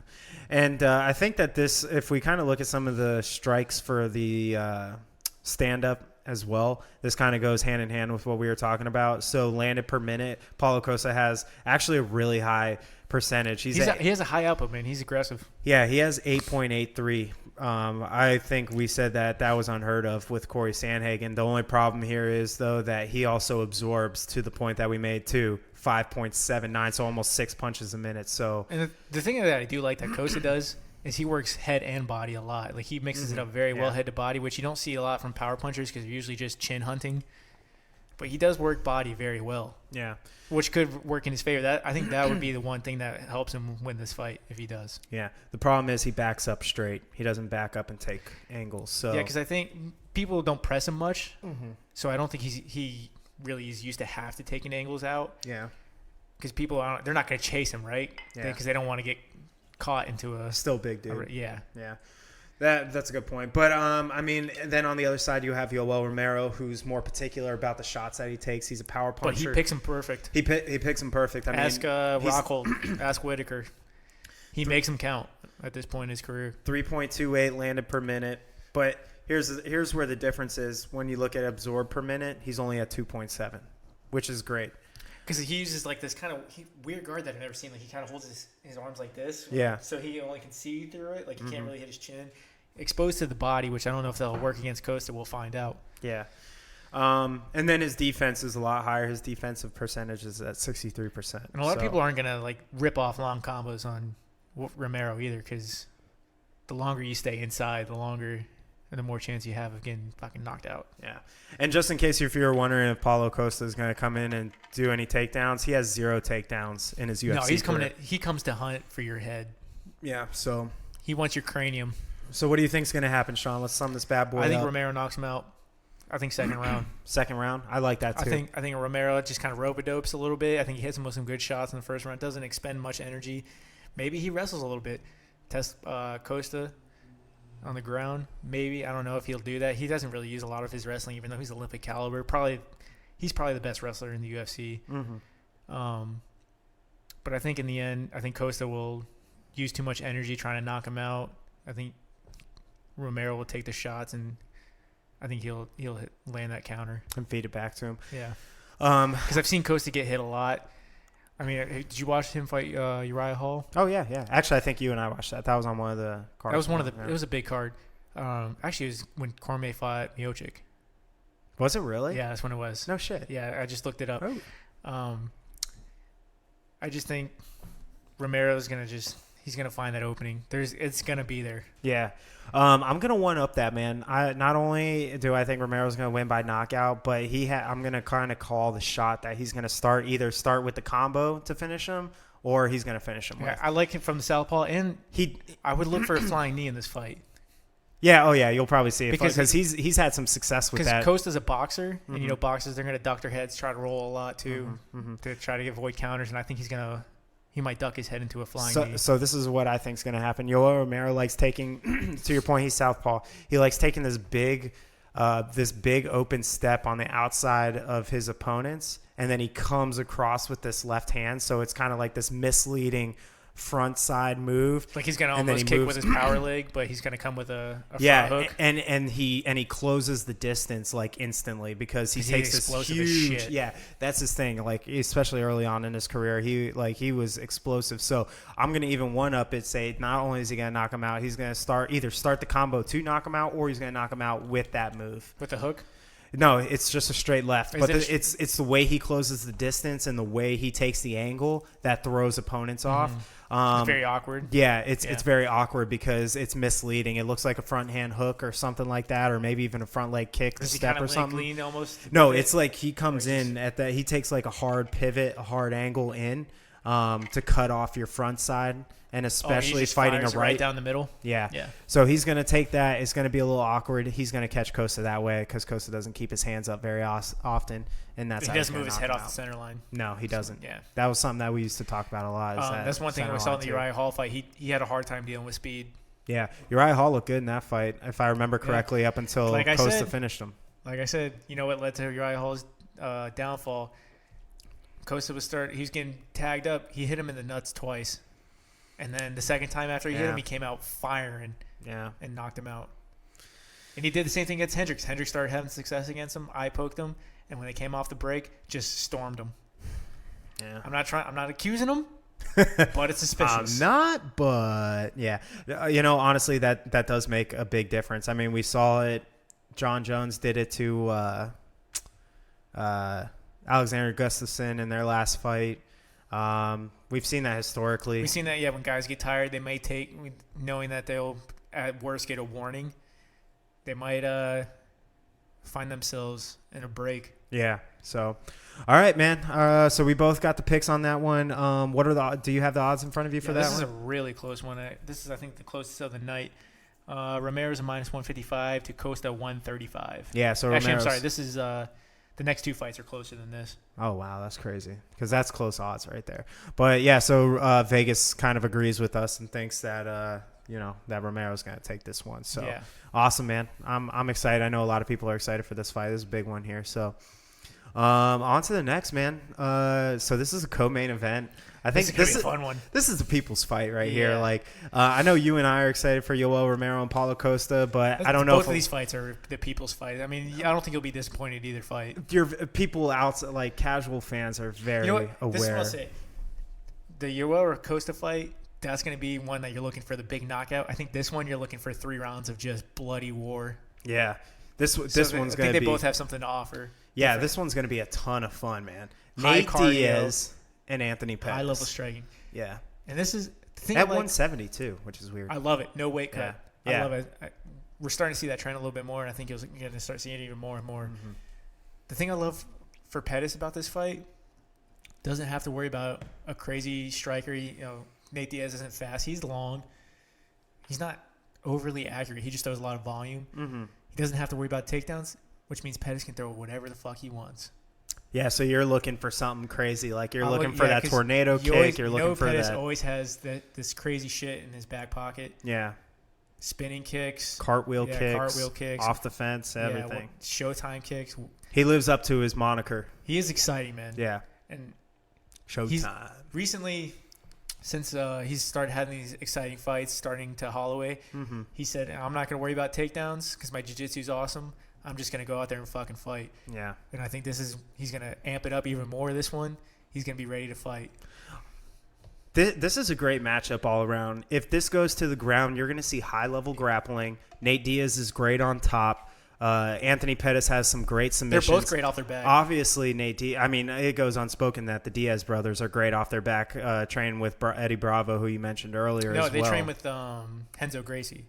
And I think that this, if we kind of look at some of the strikes for the stand-up as well, this kind of goes hand in hand with what we were talking about. So landed per minute, Paulo Costa has actually a really high percentage. He has a high output, man. He's aggressive. Yeah, he has 8.83. I think we said that was unheard of with Corey Sandhagen. The only problem here is, though, that he also absorbs to the point that we made, too, 5.79, so almost 6 punches a minute. So, and the thing that I do like that Costa does is he works head and body a lot. Like, he mixes it up very well, head to body, which you don't see a lot from power punchers because they're usually just chin hunting. But he does work body very well. Yeah. Which could work in his favor. I think that would be the one thing that helps him win this fight if he does. Yeah. The problem is he backs up straight. He doesn't back up and take angles. So yeah, because I think people don't press him much. So I don't think he really is used to have to taking angles out. Yeah. Because they're not going to chase him, right? Yeah. Because they don't want to get caught into a still big dude. Yeah. Yeah. That's a good point. But, I mean, then on the other side, you have Yoel Romero, who's more particular about the shots that he takes. He's a power puncher. But he picks him perfect. He picks him perfect. I mean, ask Rockhold. Ask Whitaker. He makes him count at this point in his career. 3.28 landed per minute. But here's where the difference is. When you look at absorbed per minute, he's only at 2.7, which is great. Because he uses like this kind of weird guard that I've never seen. Like he kind of holds his arms like this. Yeah. So he only can see through it. Like he can't really hit his chin. Exposed to the body, which I don't know if that'll work against Costa. We'll find out. Yeah. And then his defense is a lot higher. His defensive percentage is at 63%. And a lot of people aren't going to like rip off long combos on Romero either because the longer you stay inside, the more chance you have of getting fucking knocked out. Yeah. And just in case if you're wondering if Paulo Costa is going to come in and do any takedowns, he has 0 takedowns in his UFC No, he's career. he comes to hunt for your head. Yeah, so he wants your cranium. So what do you think is going to happen, Sean? Let's sum this bad boy I think up. Romero knocks him out. I think second round. Second round? I like that too. I think Romero just kind of rope-a-dopes a little bit. I think he hits him with some good shots in the first round. Doesn't expend much energy. Maybe he wrestles a little bit. Test Costa on the ground. Maybe. I don't know if he'll do that. He doesn't really use a lot of his wrestling, even though he's Olympic caliber. He's probably the best wrestler in the UFC. But I think in the end, I think Costa will use too much energy trying to knock him out. I think Romero will take the shots, and I think he'll land that counter and feed it back to him. Yeah. Because I've seen Costa get hit a lot. I mean, did you watch him fight Uriah Hall? Oh yeah. Actually, I think you and I watched that. That was on one of the cards. That was one of the. It was a big card. Actually, it was when Cormier fought Miocic. Was it really? Yeah, that's when it was. No shit. Yeah, I just looked it up. Oh. I just think Romero's gonna he's He's gonna find that opening. It's gonna be there. Yeah. I'm gonna one up that, man. I not only do I think Romero's gonna win by knockout, but I'm gonna kind of call the shot that he's gonna start with the combo to finish him, or he's gonna finish him with. I like him from the southpaw, and I would look for a flying knee in this fight. Yeah, oh yeah, you'll probably see it because he's had some success with that. Because Costa's a boxer, and boxers, they're gonna duck their heads, try to roll a lot too, to try to avoid counters, and I think he might duck his head into a flying knee. So this is what I think is going to happen. Yoel Romero likes taking, to your point, he's southpaw. He likes taking this big open step on the outside of his opponents, and then he comes across with this left hand. So it's kind of like this misleading front side move. Like he's going to almost kick with his power leg, but he's going to come with a front hook. and he closes the distance like instantly because he takes this huge shit. Yeah, that's his thing. Like especially early on in his career, he was explosive. So I'm going to even one up it, say not only is he going to knock him out, he's going to either start the combo to knock him out, or he's going to knock him out with that move. With the hook? No, it's just a straight left. But it's the way he closes the distance and the way he takes the angle that throws opponents off. It's very awkward. Yeah, it's very awkward because it's misleading. It looks like a front hand hook or something like that, or maybe even a front leg kick, step or something. Lean almost? No, it's like he comes in at that. He takes like a hard pivot, a hard angle in to cut off your front side. And especially fighting a right down the middle. Yeah. So he's going to take that. It's going to be a little awkward. He's going to catch Costa that way because Costa doesn't keep his hands up very often, and that's he doesn't move his head off the center line. No, he doesn't. Yeah, that was something that we used to talk about a lot. That's one thing we saw in the Uriah Hall fight. He had a hard time dealing with speed. Yeah, Uriah Hall looked good in that fight, if I remember correctly, up until Costa finished him. Like I said, you know what led to Uriah Hall's downfall? Costa he was getting tagged up. He hit him in the nuts twice. And then the second time after he hit him, he came out firing and knocked him out. And he did the same thing against Hendricks. Hendricks started having success against him. I poked him. And when they came off the break, just stormed him. Yeah. I'm not accusing him, but it's suspicious. I'm not, but yeah. Honestly, that does make a big difference. I mean, we saw it. John Jones did it to Alexander Gustafsson in their last fight. We've seen that historically. We've seen that, when guys get tired, they may knowing that they'll at worst get a warning. They might find themselves in a break. Yeah. So, all right, man. So we both got the picks on that one. Do you have the odds in front of you for that one? This is a really close one. This is, I think, the closest of the night. Romero's a -155 to Costa 135. Yeah. So actually, I'm sorry. This is the next two fights are closer than this. Oh, wow. That's crazy because that's close odds right there. But, yeah, so Vegas kind of agrees with us and thinks that, that Romero's going to take this one. So, awesome, man. I'm excited. I know a lot of people are excited for this fight. This is a big one here. So, on to the next, man. So, this is a co-main event. I think this is a fun one. This is the people's fight right here. Like, I know you and I are excited for Yoel Romero and Paulo Costa, but I don't know both of these fights are the people's fight. I mean, I don't think you'll be disappointed either fight. Your people outside, like casual fans, are very aware. This is what I'll say. The Yoel or Costa fight, that's going to be one that you're looking for the big knockout. I think this one you're looking for 3 rounds of just bloody war. Yeah, this one's going to be. I think they both have something to offer. Yeah, this one's going to be a ton of fun, man. High Nate Diaz and Anthony Pettis. High level striking. Yeah. And this is the thing at 170 too, which is weird. I love it. No weight cut. Yeah. I love it. We're starting to see that trend a little bit more, and I think you're going to start seeing it even more and more. Mm-hmm. The thing I love for Pettis about this fight, doesn't have to worry about a crazy striker. Nate Diaz isn't fast. He's long. He's not overly accurate. He just throws a lot of volume. Mm-hmm. He doesn't have to worry about takedowns, which means Pettis can throw whatever the fuck he wants. Yeah, so you're looking for something crazy. Like you're looking for that tornado kick. You're looking for Pettis that. Always has this crazy shit in his back pocket. Yeah. Spinning kicks. Cartwheel kicks. Off the fence, everything. Showtime kicks. He lives up to his moniker. He is exciting, man. Yeah. And Showtime. Recently, since he's started having these exciting fights, starting to Holloway, he said, I'm not going to worry about takedowns because my jiu-jitsu is awesome. I'm just going to go out there and fucking fight. Yeah. And I think he's going to amp it up even more this one. He's going to be ready to fight. This is a great matchup all around. If this goes to the ground, you're going to see high-level grappling. Nate Diaz is great on top. Anthony Pettis has some great submissions. They're both great off their back. Obviously, it goes unspoken that the Diaz brothers are great off their back, training with Eddie Bravo, who you mentioned earlier. No, as they well. train with Renzo Gracie.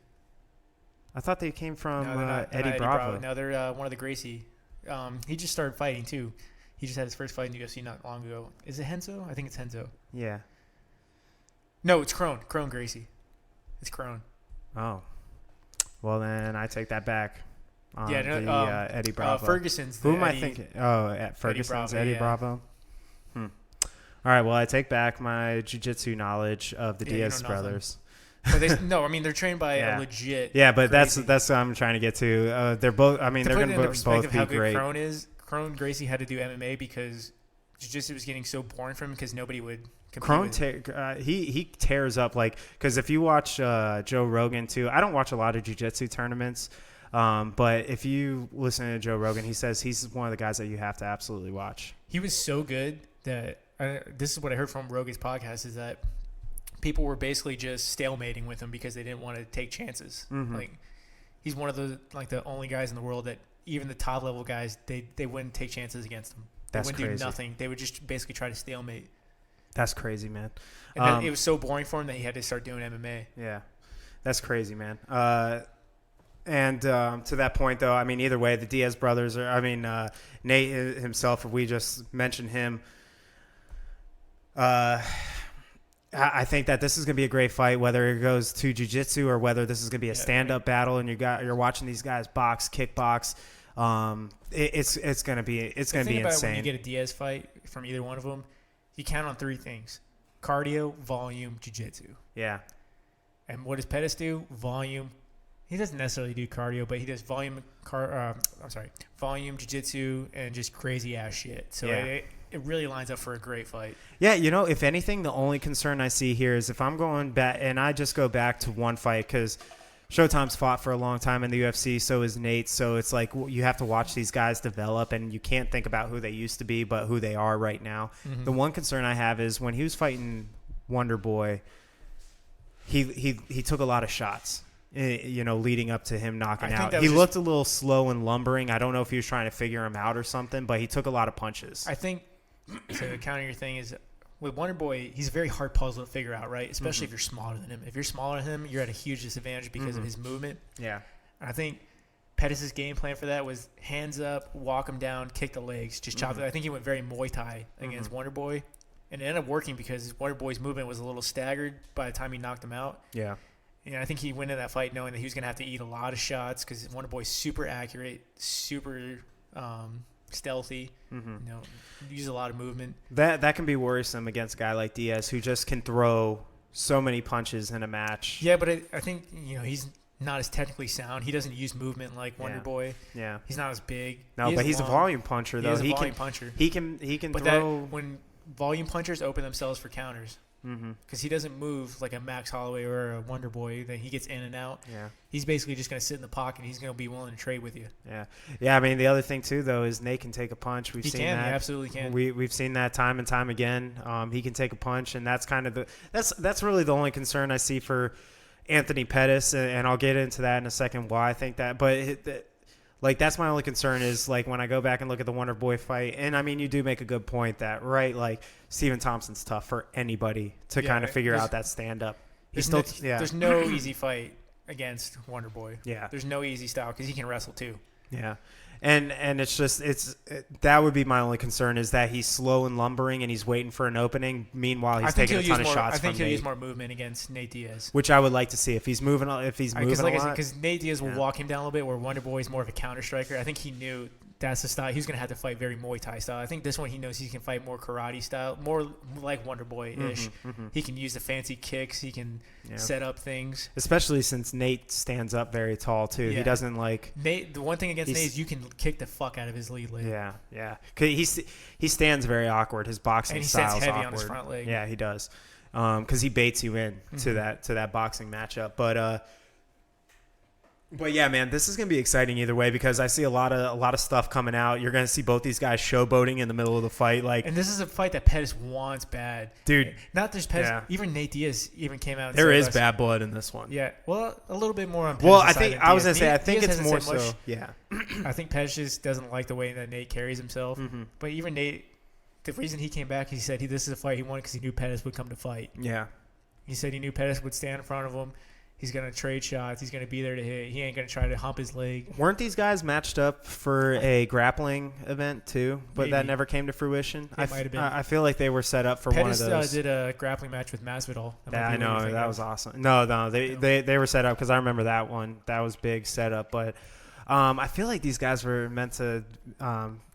I thought they came from They're Eddie not Bravo. No, they're one of the Gracie. He just started fighting too. He just had his first fight in the UFC not long ago. Is it Renzo? I think it's Renzo. Yeah. No, it's Crone. Crone Gracie. It's Crone. Oh. Well, then I take that back. Eddie Bravo. Ferguson's. Who am I thinking? Oh, Ferguson's Eddie Bravo. All right. Well, I take back my jiu-jitsu knowledge of the Diaz brothers. But they're trained by a legit. Yeah, but that's what I'm trying to get to. They're both. I mean, they're going to both be great. Crone is. Crone Gracie had to do MMA because jiu-jitsu was getting so boring for him because nobody would compete with him. He tears up because if you watch Joe Rogan too, I don't watch a lot of jiu-jitsu tournaments, but if you listen to Joe Rogan, he says he's one of the guys that you have to absolutely watch. He was so good that this is what I heard from Rogan's podcast is that people were basically just stalemating with him because they didn't want to take chances. Mm-hmm. Like he's one of the only guys in the world that even the top level guys they wouldn't take chances against him. They wouldn't do nothing. They would just basically try to stalemate. That's crazy, man. And then it was so boring for him that he had to start doing MMA. Yeah, that's crazy, man. And to that point, though, I mean, either way, the Diaz brothers are. I mean, Nate himself. If we just mention him, I think that this is going to be a great fight, whether it goes to jiu-jitsu or whether this is going to be a stand-up battle, and you're watching these guys box, kickbox. It's going to be insane. When you get a Diaz fight from either one of them, you count on three things: cardio, volume, jiu-jitsu. Yeah. And what does Pettis do? Volume. He doesn't necessarily do cardio, but he does volume, jiu-jitsu, and just crazy ass shit. So it really lines up for a great fight. Yeah, if anything, the only concern I see here is if I'm going back, and I just go back to one fight because Showtime's fought for a long time in the UFC, so is Nate. So it's like you have to watch these guys develop, and you can't think about who they used to be, but who they are right now. Mm-hmm. The one concern I have is when he was fighting Wonder Boy, he took a lot of shots. Leading up to him knocking out. He looked a little slow and lumbering. I don't know if he was trying to figure him out or something, but he took a lot of punches. I think, to counter your thing, is with Wonder Boy, he's a very hard puzzle to figure out, right? Especially if you're smaller than him. If you're smaller than him, you're at a huge disadvantage because of his movement. Yeah. And I think Pettis' game plan for that was hands up, walk him down, kick the legs, just chop it. I think he went very Muay Thai against Wonder Boy. And it ended up working because Wonder Boy's movement was a little staggered by the time he knocked him out. Yeah. And I think he went into that fight knowing that he was going to have to eat a lot of shots because Wonder Boy's super accurate, super stealthy, use a lot of movement. That can be worrisome against a guy like Diaz who just can throw so many punches in a match. Yeah, but I think, he's not as technically sound. He doesn't use movement like Wonder Boy. Yeah. He's not as big. No, but he's a volume puncher, though. He is a volume puncher. He can but throw. When volume punchers open themselves for counters. Because he doesn't move like a Max Holloway or a Wonder Boy. That he gets in and out. Yeah, he's basically just going to sit in the pocket. He's going to be willing to trade with you. Yeah. I mean, the other thing too, though, is Nate can take a punch. We've seen that. He absolutely can. We've seen that time and time again. He can take a punch, and that's kind of that's really the only concern I see for Anthony Pettis, and I'll get into that in a second. Why I think that, but. That's my only concern is, when I go back and look at the Wonder Boy fight, and, I mean, you do make a good point that, right, Stephen Thompson's tough for anybody to kind of figure out that stand-up. There's no easy fight against Wonder Boy. Yeah. There's no easy style because he can wrestle, too. Yeah. And it's just that would be my only concern is that he's slow and lumbering and he's waiting for an opening. Meanwhile, he's taking a ton of shots. I think he'll Nate. use more movement against Nate Diaz, which I would like to see if he's moving. If he's moving a lot, because Nate Diaz will walk him down a little bit, where Wonder Boy is more of a counter striker. I think he knew that's the style. He's going to have to fight very Muay Thai style. I think this one he knows he can fight more karate style, more like Wonder Boy-ish. He can use the fancy kicks. He can set up things. Especially since Nate stands up very tall, too. Yeah. He doesn't Nate, the one thing against Nate is you can kick the fuck out of his lead leg. Yeah. He stands very awkward. His boxing style is awkward. And he stands heavy on his front leg. Yeah, he does. Because he baits you in to that boxing matchup. But But yeah, man, this is gonna be exciting either way because I see a lot of stuff coming out. You're gonna see both these guys showboating in the middle of the fight, and this is a fight that Pettis wants bad, dude. Not just Pettis, even Nate Diaz even came out. And there is bad blood in this one. Yeah, well, a little bit more on Pettis' Well, I side think than I was Diaz. gonna say I think Diaz it's more hasn't said so. much. Yeah, I think Pettis just doesn't like the way that Nate carries himself. Mm-hmm. But even Nate, the reason he came back, he said this is a fight he wanted because he knew Pettis would come to fight. yeah. He said he knew Pettis would stand in front of him. He's going to trade shots. He's going to be there to hit. He ain't going to try to hump his leg. Weren't these guys matched up for a grappling event too? But Maybe. That never came to fruition. It might have been. I feel like they were set up for Pettis, one of those. did a grappling match with Masvidal. Yeah, I know. That was awesome. No, they were set up because I remember that one. That was big setup. But I feel like these guys were meant to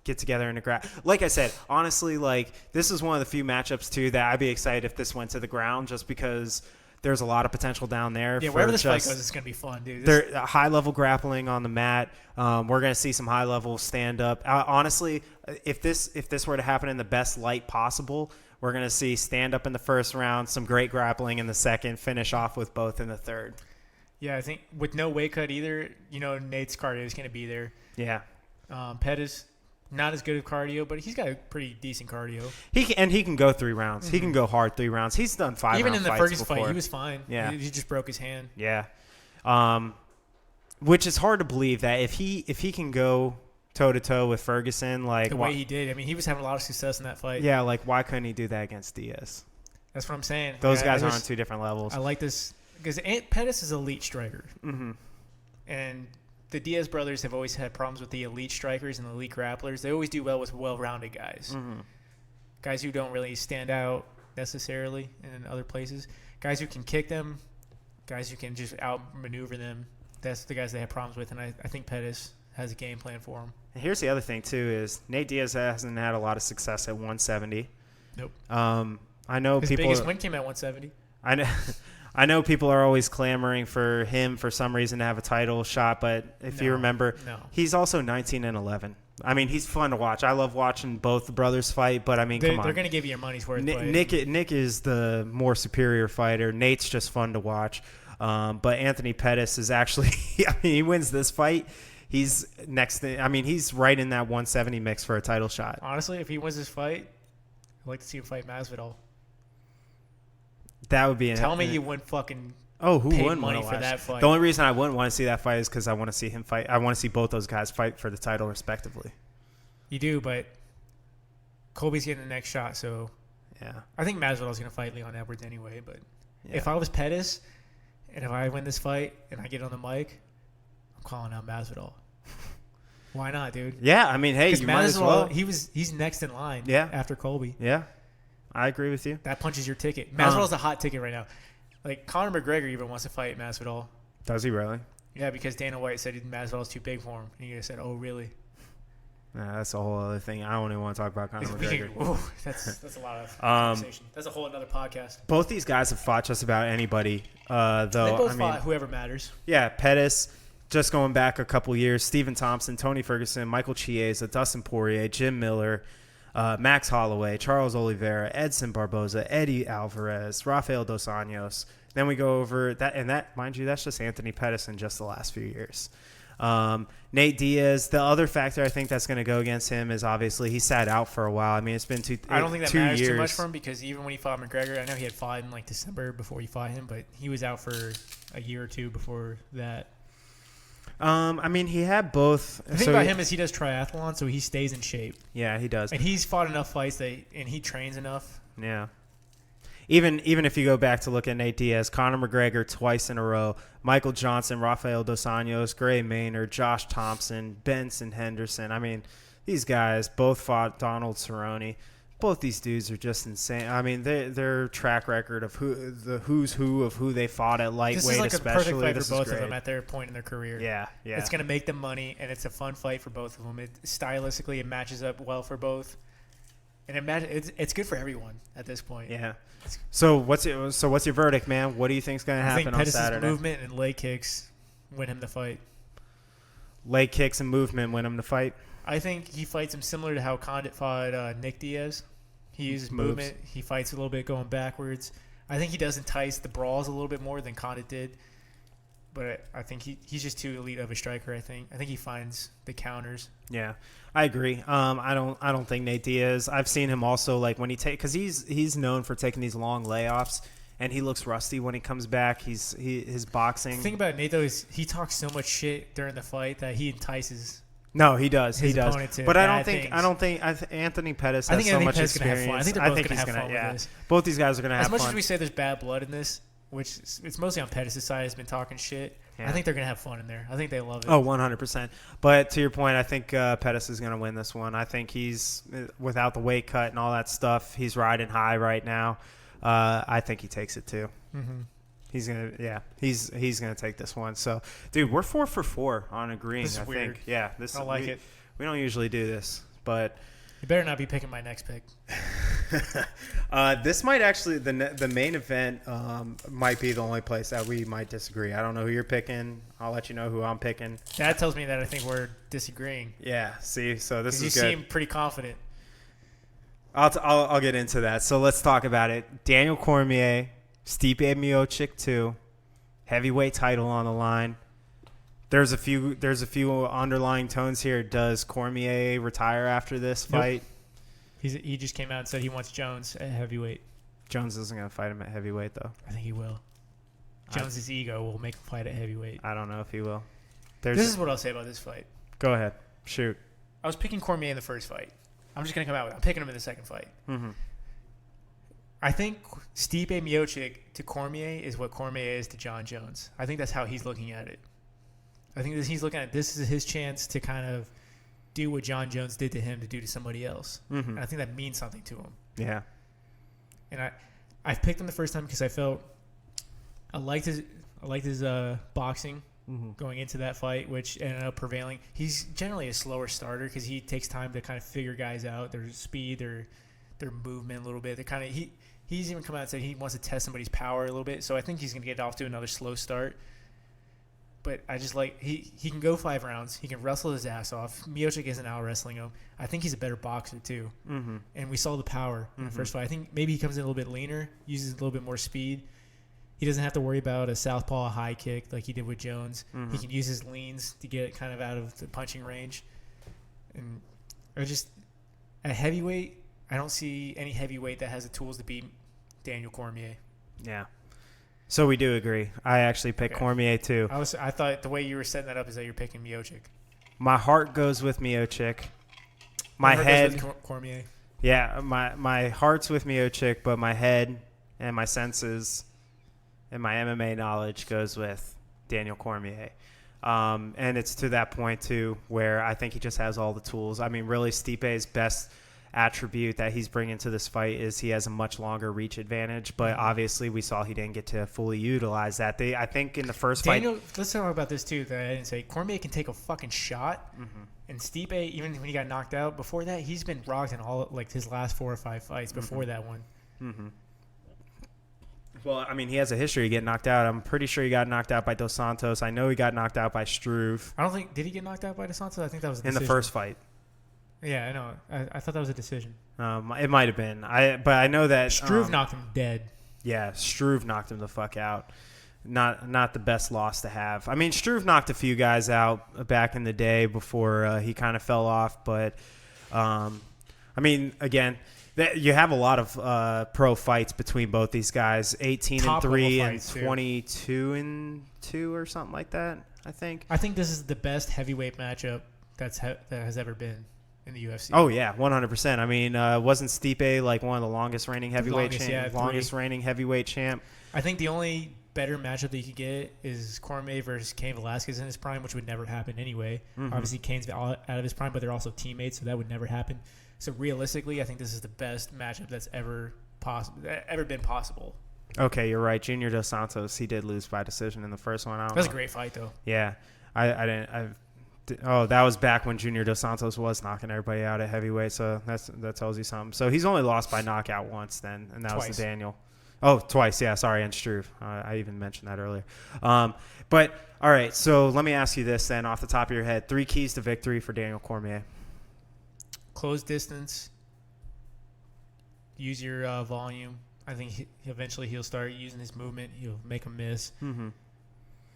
get together in a like I said, honestly, like this is one of the few matchups too that I'd be excited if this went to the ground just because there's a lot of potential down there. Yeah, wherever this fight goes, it's going to be fun, dude. They're high-level grappling on the mat. We're going to see some high-level stand-up. Honestly, if this were to happen in the best light possible, we're going to see stand-up in the first round, some great grappling in the second, finish off with both in the third. Yeah, I think with no weight cut either, Nate's cardio is going to be there. Yeah. Pettis, not as good of cardio, but he's got a pretty decent cardio. He can go 3 rounds. Mm-hmm. He can go hard 3 rounds. He's done 5 Even round in the fights Ferguson before. fight, he was fine. Yeah. He just broke his hand. Yeah. Which is hard to believe that if he can go toe-to-toe with Ferguson, like the way he did. I mean, he was having a lot of success in that fight. Yeah, like why couldn't he do that against Diaz? That's what I'm saying. Those guys are on 2 different levels. I like this because Pettis is an elite striker. Mm-hmm. And the Diaz brothers have always had problems with the elite strikers and the elite grapplers. They always do well with well-rounded guys. Mm-hmm. Guys who don't really stand out necessarily in other places. Guys who can kick them. Guys who can just outmaneuver them. That's the guys they have problems with, and I think Pettis has a game plan for him. And here's the other thing, too, is Nate Diaz hasn't had a lot of success at 170. Nope. I know his biggest win came at 170. I know people are always clamoring for him for some reason to have a title shot, but if you remember, he's also 19-11. I mean, he's fun to watch. I love watching both the brothers fight, but I mean, come on. They're going to give you your money's worth. Nick is the more superior fighter. Nate's just fun to watch. But Anthony Pettis is actually, I mean, he wins this fight. He's he's right in that 170 mix for a title shot. Honestly, if he wins this fight, I'd like to see him fight Masvidal. That would be Tell me you wouldn't fucking who wouldn't money for that fight. The only reason I wouldn't want to see that fight is because I want to see him fight. I want to see both those guys fight for the title respectively. You do, but Colby's getting the next shot, so yeah. I think Masvidal's going to fight Leon Edwards anyway, but if I was Pettis and if I win this fight and I get on the mic, I'm calling out Masvidal. Why not, dude? Yeah, I mean, hey, you might as well. He's next in line after Colby. Yeah, I agree with you. That punches your ticket. Masvidal's a hot ticket right now. Like, Conor McGregor even wants to fight Masvidal. Does he really? Yeah, because Dana White said Masvidal's too big for him. And he said, oh, really? Nah, that's a whole other thing. I don't even want to talk about Conor McGregor. That's a lot of conversation. That's a whole other podcast. Both these guys have fought just about anybody, though. They both fought whoever matters. Yeah, Pettis, just going back a couple years, Stephen Thompson, Tony Ferguson, Michael Chiesa, Dustin Poirier, Jim Miller, Max Holloway, Charles Oliveira, Edson Barboza, Eddie Alvarez, Rafael Dos Anjos. Then we go over that, and that, mind you, that's just Anthony Pettis in just the last few years. Nate Diaz, the other factor I think that's going to go against him is obviously he sat out for a while. I mean, it's been 2 years. I don't think that matters too much for him because even when he fought McGregor, I know he had fought in like December before he fought him, but he was out for a year or two before that. I mean, he had both. The thing about him is he does triathlon, so he stays in shape. Yeah, he does. And he's fought enough fights and he trains enough. Yeah. Even if you go back to look at Nate Diaz, Conor McGregor twice in a row, Michael Johnson, Rafael Dos Anjos, Gray Maynard, Josh Thompson, Benson Henderson. I mean, these guys both fought Donald Cerrone. Both these dudes are just insane. I mean, their track record of who's who of who they fought at lightweight, this is like especially. A perfect fight for both of them at their point in their career. Yeah. It's going to make them money, and it's a fun fight for both of them. Stylistically, it matches up well for both, and it's good for everyone at this point. Yeah. So what's your verdict, man? What do you think's going to happen on Saturday? I think Pettis' movement and leg kicks win him the fight. Leg kicks and movement win him the fight. I think he fights him similar to how Condit fought Nick Diaz. He uses movement. He fights a little bit going backwards. I think he does entice the brawls a little bit more than Condit did. but I think he's just too elite of a striker. I think he finds the counters. Yeah, I agree. I don't think Nate Diaz. I've seen him also like when because he's known for taking these long layoffs, and he looks rusty when he comes back. His boxing. The thing about Nate though is he talks so much shit during the fight that he entices. No, he does. He does. But I don't think Anthony Pettis has so much experience. I think they're both gonna have fun with this. Both these guys are gonna have fun. As much as we say there's bad blood in this, which it's mostly on Pettis' side, has been talking shit. Yeah. I think they're going to have fun in there. I think they love it. Oh, 100%. But to your point, I think Pettis is going to win this one. I think he's, without the weight cut and all that stuff, he's riding high right now. I think he takes it too. Mm-hmm. He's going to take this one. So, dude, we're 4 for 4 on agreeing. This is weird. Think. Yeah, I don't like it. We don't usually do this, but you better not be picking my next pick. This might actually the main event might be the only place that we might disagree. I don't know who you're picking. I'll let you know who I'm picking. That tells me that I think we're disagreeing. Yeah. See, so this is you good. You seem pretty confident. I'll get into that. So let's talk about it. Daniel Cormier, Stipe Miocic 2, heavyweight title on the line. There's a few underlying tones here. Does Cormier retire after this fight? Nope. He just came out and said he wants Jones at heavyweight. Jones isn't going to fight him at heavyweight, though. I think he will. Jones's ego will make him fight at heavyweight. I don't know if he will. This is what I'll say about this fight. Go ahead. Shoot. I was picking Cormier in the first fight. I'm just going to come out with it. I'm picking him in the second fight. Mm-hmm. I think Stipe Miocic to Cormier is what Cormier is to John Jones. I think that's how he's looking at it. I think he's looking at this is his chance to kind of do what John Jones did to him to do to somebody else. Mm-hmm. And I think that means something to him. Yeah. And I've picked him the first time because I felt I liked his boxing going into that fight, which ended up prevailing. He's generally a slower starter because he takes time to kind of figure guys out, their speed, their movement a little bit. They kind of he's even come out and said he wants to test somebody's power a little bit. So I think he's going to get off to another slow start. But I just like he can go 5 rounds. He can wrestle his ass off. Miocic isn't out wrestling him. I think he's a better boxer too. Mm-hmm. And we saw the power in the first fight. I think maybe he comes in a little bit leaner, uses a little bit more speed. He doesn't have to worry about a southpaw high kick like he did with Jones. Mm-hmm. He can use his leans to get kind of out of the punching range. And at heavyweight, I don't see any heavyweight that has the tools to beat Daniel Cormier. Yeah. So we do agree. I actually picked Cormier too. I thought the way you were setting that up is that you're picking Miocic. My heart goes with Miocic. My head goes with Cormier. Yeah, my heart's with Miocic, but my head and my senses and my MMA knowledge goes with Daniel Cormier. And it's to that point too where I think he just has all the tools. I mean, really Stipe's best attribute that he's bringing to this fight is he has a much longer reach advantage, but obviously we saw he didn't get to fully utilize that. I think in the first fight, let's talk about this too that I didn't say. Cormier can take a fucking shot, and Stipe, even when he got knocked out before that, he's been rocked in all like his last 4 or 5 fights before that one. Well, I mean, he has a history of getting knocked out. I'm pretty sure he got knocked out by Dos Santos. I know he got knocked out by Struve. I don't think did he get knocked out by Dos Santos? I think that was a decision. In the first fight. Yeah, I know. I thought that was a decision. It might have been. But I know that Struve knocked him dead. Yeah, Struve knocked him the fuck out. Not the best loss to have. I mean, Struve knocked a few guys out back in the day before he kind of fell off. But I mean, again, you have a lot of pro fights between both these guys. 18-3 and 22-2 or something like that. I think this is the best heavyweight matchup that has ever been in the UFC. Oh yeah, 100%. I mean, wasn't Stipe like one of the longest reigning heavyweight reigning heavyweight champ? I think the only better matchup that you could get is Cormier versus Cain Velasquez in his prime, which would never happen anyway. Obviously, Cain's out of his prime, but they're also teammates, so that would never happen. So realistically, I think this is the best matchup that's ever been possible. Okay, you're right. Junior Dos Santos, he did lose by decision in the first one. That was a great fight, though. Yeah, that was back when Junior Dos Santos was knocking everybody out at heavyweight, so that tells you something. So he's only lost by knockout once then, and that twice. Was to Daniel. Oh, twice, yeah, sorry, and Struve. I even mentioned that earlier. But, all right, so let me ask you this then off the top of your head. 3 keys to victory for Daniel Cormier. Close distance. Use your volume. I think eventually he'll start using his movement. He'll make a miss.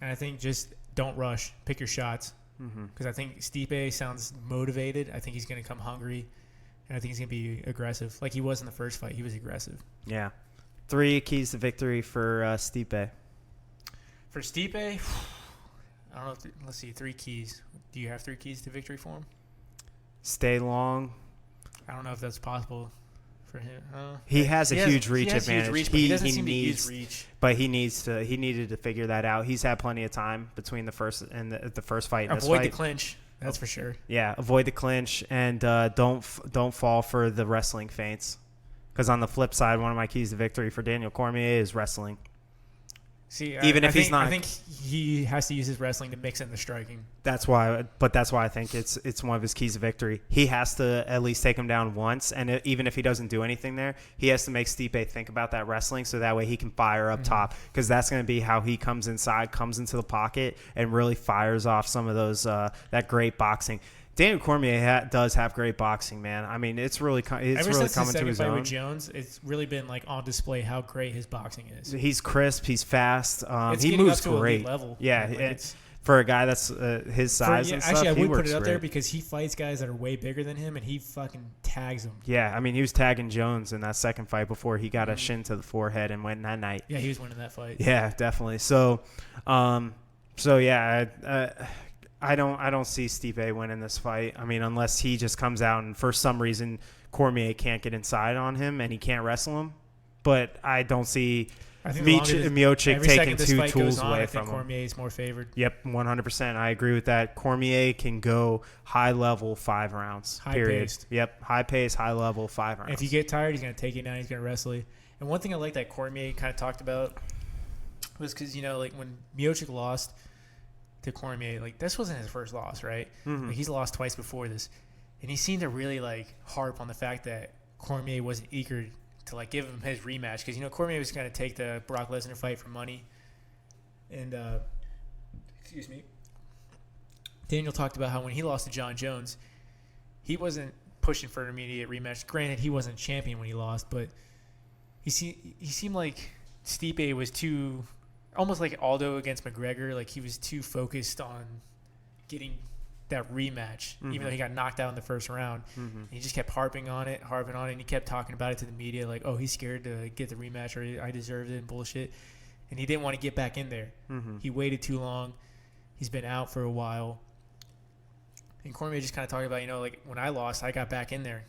And I think just don't rush. Pick your shots. Because I think Stipe sounds motivated. I think he's going to come hungry. And I think he's going to be aggressive. Like he was in the first fight. He was aggressive. Yeah. 3 keys to victory for Stipe. For Stipe, I don't know. Let's see. 3 keys. Do you have 3 keys to victory for him? Stay long. I don't know if that's possible for him. He has a huge reach advantage. He doesn't seem to use reach. But he needed to figure that out. He's had plenty of time between the first and the first fight and this fight. Avoid the clinch. That's for sure. Yeah, avoid the clinch and don't fall for the wrestling feints. Because on the flip side, one of my keys to victory for Daniel Cormier is wrestling. See, even if he's not, I think he has to use his wrestling to mix in the striking. That's why I think it's one of his keys to victory. He has to at least take him down once, and even if he doesn't do anything there, he has to make Stipe think about that wrestling, so that way he can fire up top, because that's going to be how he comes inside, comes into the pocket, and really fires off some of those that great boxing. Daniel Cormier does have great boxing, man. I mean, it's really coming to his own. Ever since his second fight with Jones, it's really been like on display how great his boxing is. He's crisp. He's fast. He up moves to great. Elite level. Yeah, like it's for a guy that's his size and stuff. Actually, I would put it up great. there because he fights guys that are way bigger than him, and he fucking tags them. Yeah, I mean, he was tagging Jones in that second fight before he got a shin to the forehead and went that night. Yeah, he was winning that fight. Yeah, definitely. So yeah. I don't see Stipe winning this fight. I mean, unless he just comes out and for some reason Cormier can't get inside on him and he can't wrestle him. But I don't see Miocic taking 2 tools away from him. Cormier is more favored. Yep, 100%. I agree with that. Cormier can go high level 5 rounds. Period. High-paced. Yep, high pace, high level 5 rounds. And if you get tired, he's going to take you down. He's going to wrestle you. And one thing I like that Cormier kind of talked about was because, like when Miocic lost to Cormier, like this wasn't his first loss, right? Like, he's lost twice before this, and he seemed to really like harp on the fact that Cormier wasn't eager to like give him his rematch because Cormier was going to take the Brock Lesnar fight for money, and Daniel talked about how when he lost to John Jones, he wasn't pushing for an immediate rematch. Granted, he wasn't champion when he lost, but he seemed like Stipe was too. Almost like Aldo against McGregor, like he was too focused on getting that rematch, even though he got knocked out in the first round. He just kept harping on it, and he kept talking about it to the media, like, oh, he's scared to get the rematch, or I deserved it, and bullshit. And he didn't want to get back in there. He waited too long. He's been out for a while. And Cormier just kind of talked about, like when I lost, I got back in there.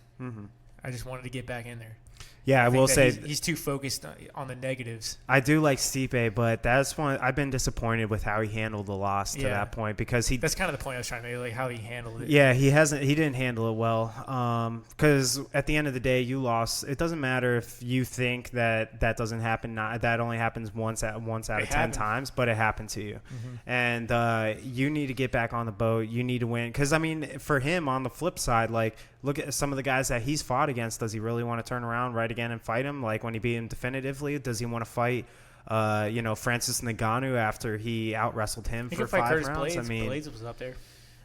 I just wanted to get back in there. Yeah, I will say he's too focused on the negatives. I do like Stipe, but that's one I've been disappointed with how he handled the loss to that point because that's kind of the point I was trying to make, like how he handled it. Yeah, he didn't handle it well. Because at the end of the day, you lost. It doesn't matter if you think that doesn't happen. That only happens once out of 10 times, but it happened to you, and you need to get back on the boat. You need to win. Because I mean, for him on the flip side, like. Look at some of the guys that he's fought against. Does he really want to turn around right again and fight him? Like when he beat him definitively, does he want to fight, Francis Ngannou after he out-wrestled him for 5 rounds? Blades. I mean, Blades was up there.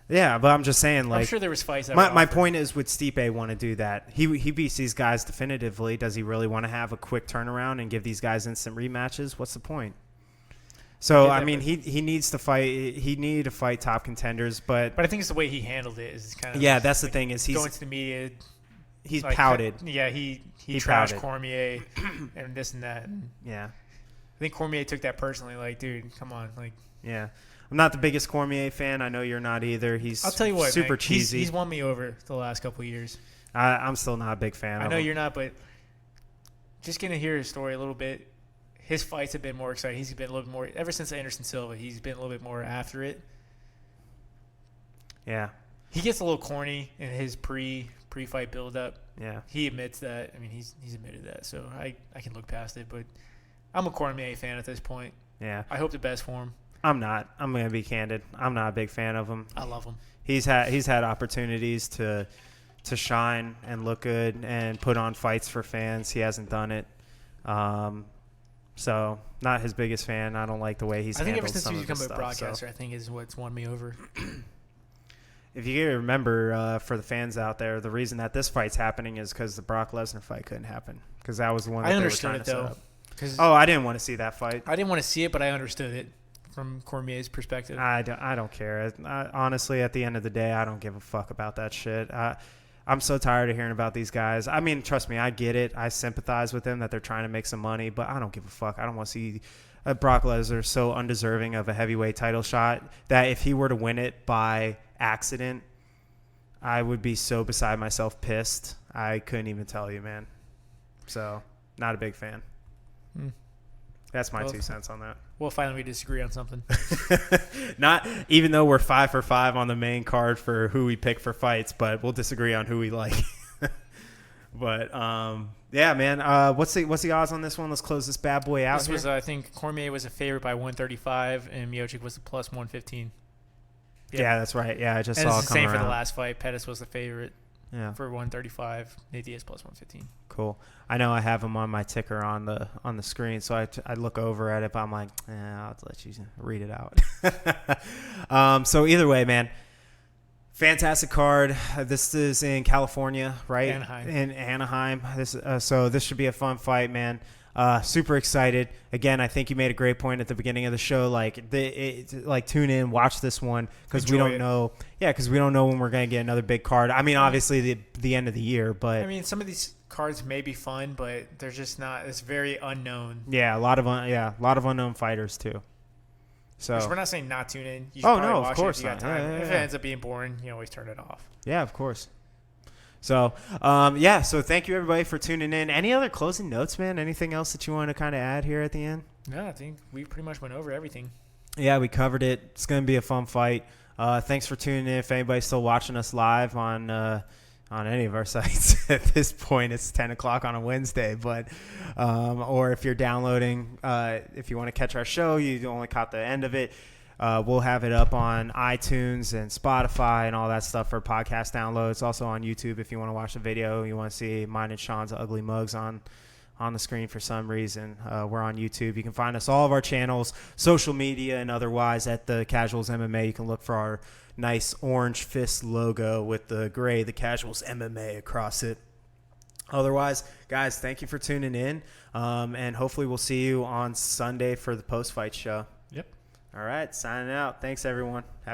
Yeah, but I'm just saying, like, I'm sure there was fights. My point is, would Stipe want to do that? He beats these guys definitively. Does he really want to have a quick turnaround and give these guys instant rematches? What's the point? So I mean, he needs to fight. He needed to fight top contenders, but I think it's the way he handled it is kind of that's the thing is he's going to the media. He's pouted. Yeah, he trashed Cormier and this and that. And yeah, I think Cormier took that personally. Like, dude, come on, like. Yeah, I'm not the biggest Cormier fan. I know you're not either. I'll tell you what, super cheesy. He's won me over the last couple of years. I'm still not a big fan. I know you're not, but just gonna hear his story a little bit. His fights have been more exciting. He's been a little bit more ever since Anderson Silva. He's been a little bit more after it. Yeah, he gets a little corny in his pre-fight build-up. Yeah, he admits that. I mean, he's admitted that, so I can look past it. But I'm a Cormier fan at this point. Yeah, I hope the best for him. I'm not. I'm gonna be candid. I'm not a big fan of him. I love him. He's had opportunities to shine and look good and put on fights for fans. He hasn't done it. So, not his biggest fan. I don't like the way he's handled some of the stuff. I think ever since he's become a broadcaster, I think is what's won me over. If you remember, for the fans out there, the reason that this fight's happening is because the Brock Lesnar fight couldn't happen. Because that was the one that they were trying to set up. Oh, I didn't want to see that fight. I didn't want to see it, but I understood it from Cormier's perspective. I don't care. Honestly, at the end of the day, I don't give a fuck about that shit. I'm so tired of hearing about these guys. I mean, trust me, I get it. I sympathize with them that they're trying to make some money, but I don't give a fuck. I don't want to see Brock Lesnar so undeserving of a heavyweight title shot that if he were to win it by accident, I would be so beside myself pissed. I couldn't even tell you, man. So, not a big fan. That's my 2 cents on that. We'll finally disagree on something. Not even though we're 5 for 5 on the main card for who we pick for fights, but we'll disagree on who we like. But yeah, man. What's the odds on this one? Let's close this bad boy out. This was, I think, Cormier was a favorite by 135, and Miocic was a plus 115. Yeah, that's right. Yeah, I just and saw it's it the come same around. for the last fight. Pettis was the favorite. Yeah. For 135, Nate Diaz plus 115. Cool. I know I have him on my ticker on the screen, so I look over at it, but I'm like, I'll let you read it out. So either way, man, fantastic card. This is in California, right? Anaheim. In Anaheim. So this should be a fun fight, man. Super excited. Again, I think you made a great point at the beginning of the show. Like tune in, watch this one because we don't know. Yeah, because we don't know when we're gonna get another big card. I mean, obviously the end of the year, but I mean, some of these cards may be fun, but they're just not. It's very unknown. Yeah, a lot of unknown fighters too. So we're not saying not tune in. You should probably watch of course it if you got not. time. Yeah, if it ends up being boring, you always turn it off. Yeah, of course. So, so thank you, everybody, for tuning in. Any other closing notes, man? Anything else that you want to kind of add here at the end? No, I think we pretty much went over everything. Yeah, we covered it. It's going to be a fun fight. Thanks for tuning in. If anybody's still watching us live on any of our sites at this point, it's 10 o'clock on a Wednesday. But or if you're downloading, if you want to catch our show, you only caught the end of it. We'll have it up on iTunes and Spotify and all that stuff for podcast downloads. Also on YouTube if you want to watch the video. You want to see mine and Sean's ugly mugs on the screen for some reason. We're on YouTube. You can find us all of our channels, social media and otherwise at the Casuals MMA. You can look for our nice orange fist logo with the gray, the Casuals MMA across it. Otherwise, guys, thank you for tuning in. And hopefully we'll see you on Sunday for the post-fight show. Yep. All right, signing out. Thanks, everyone. Have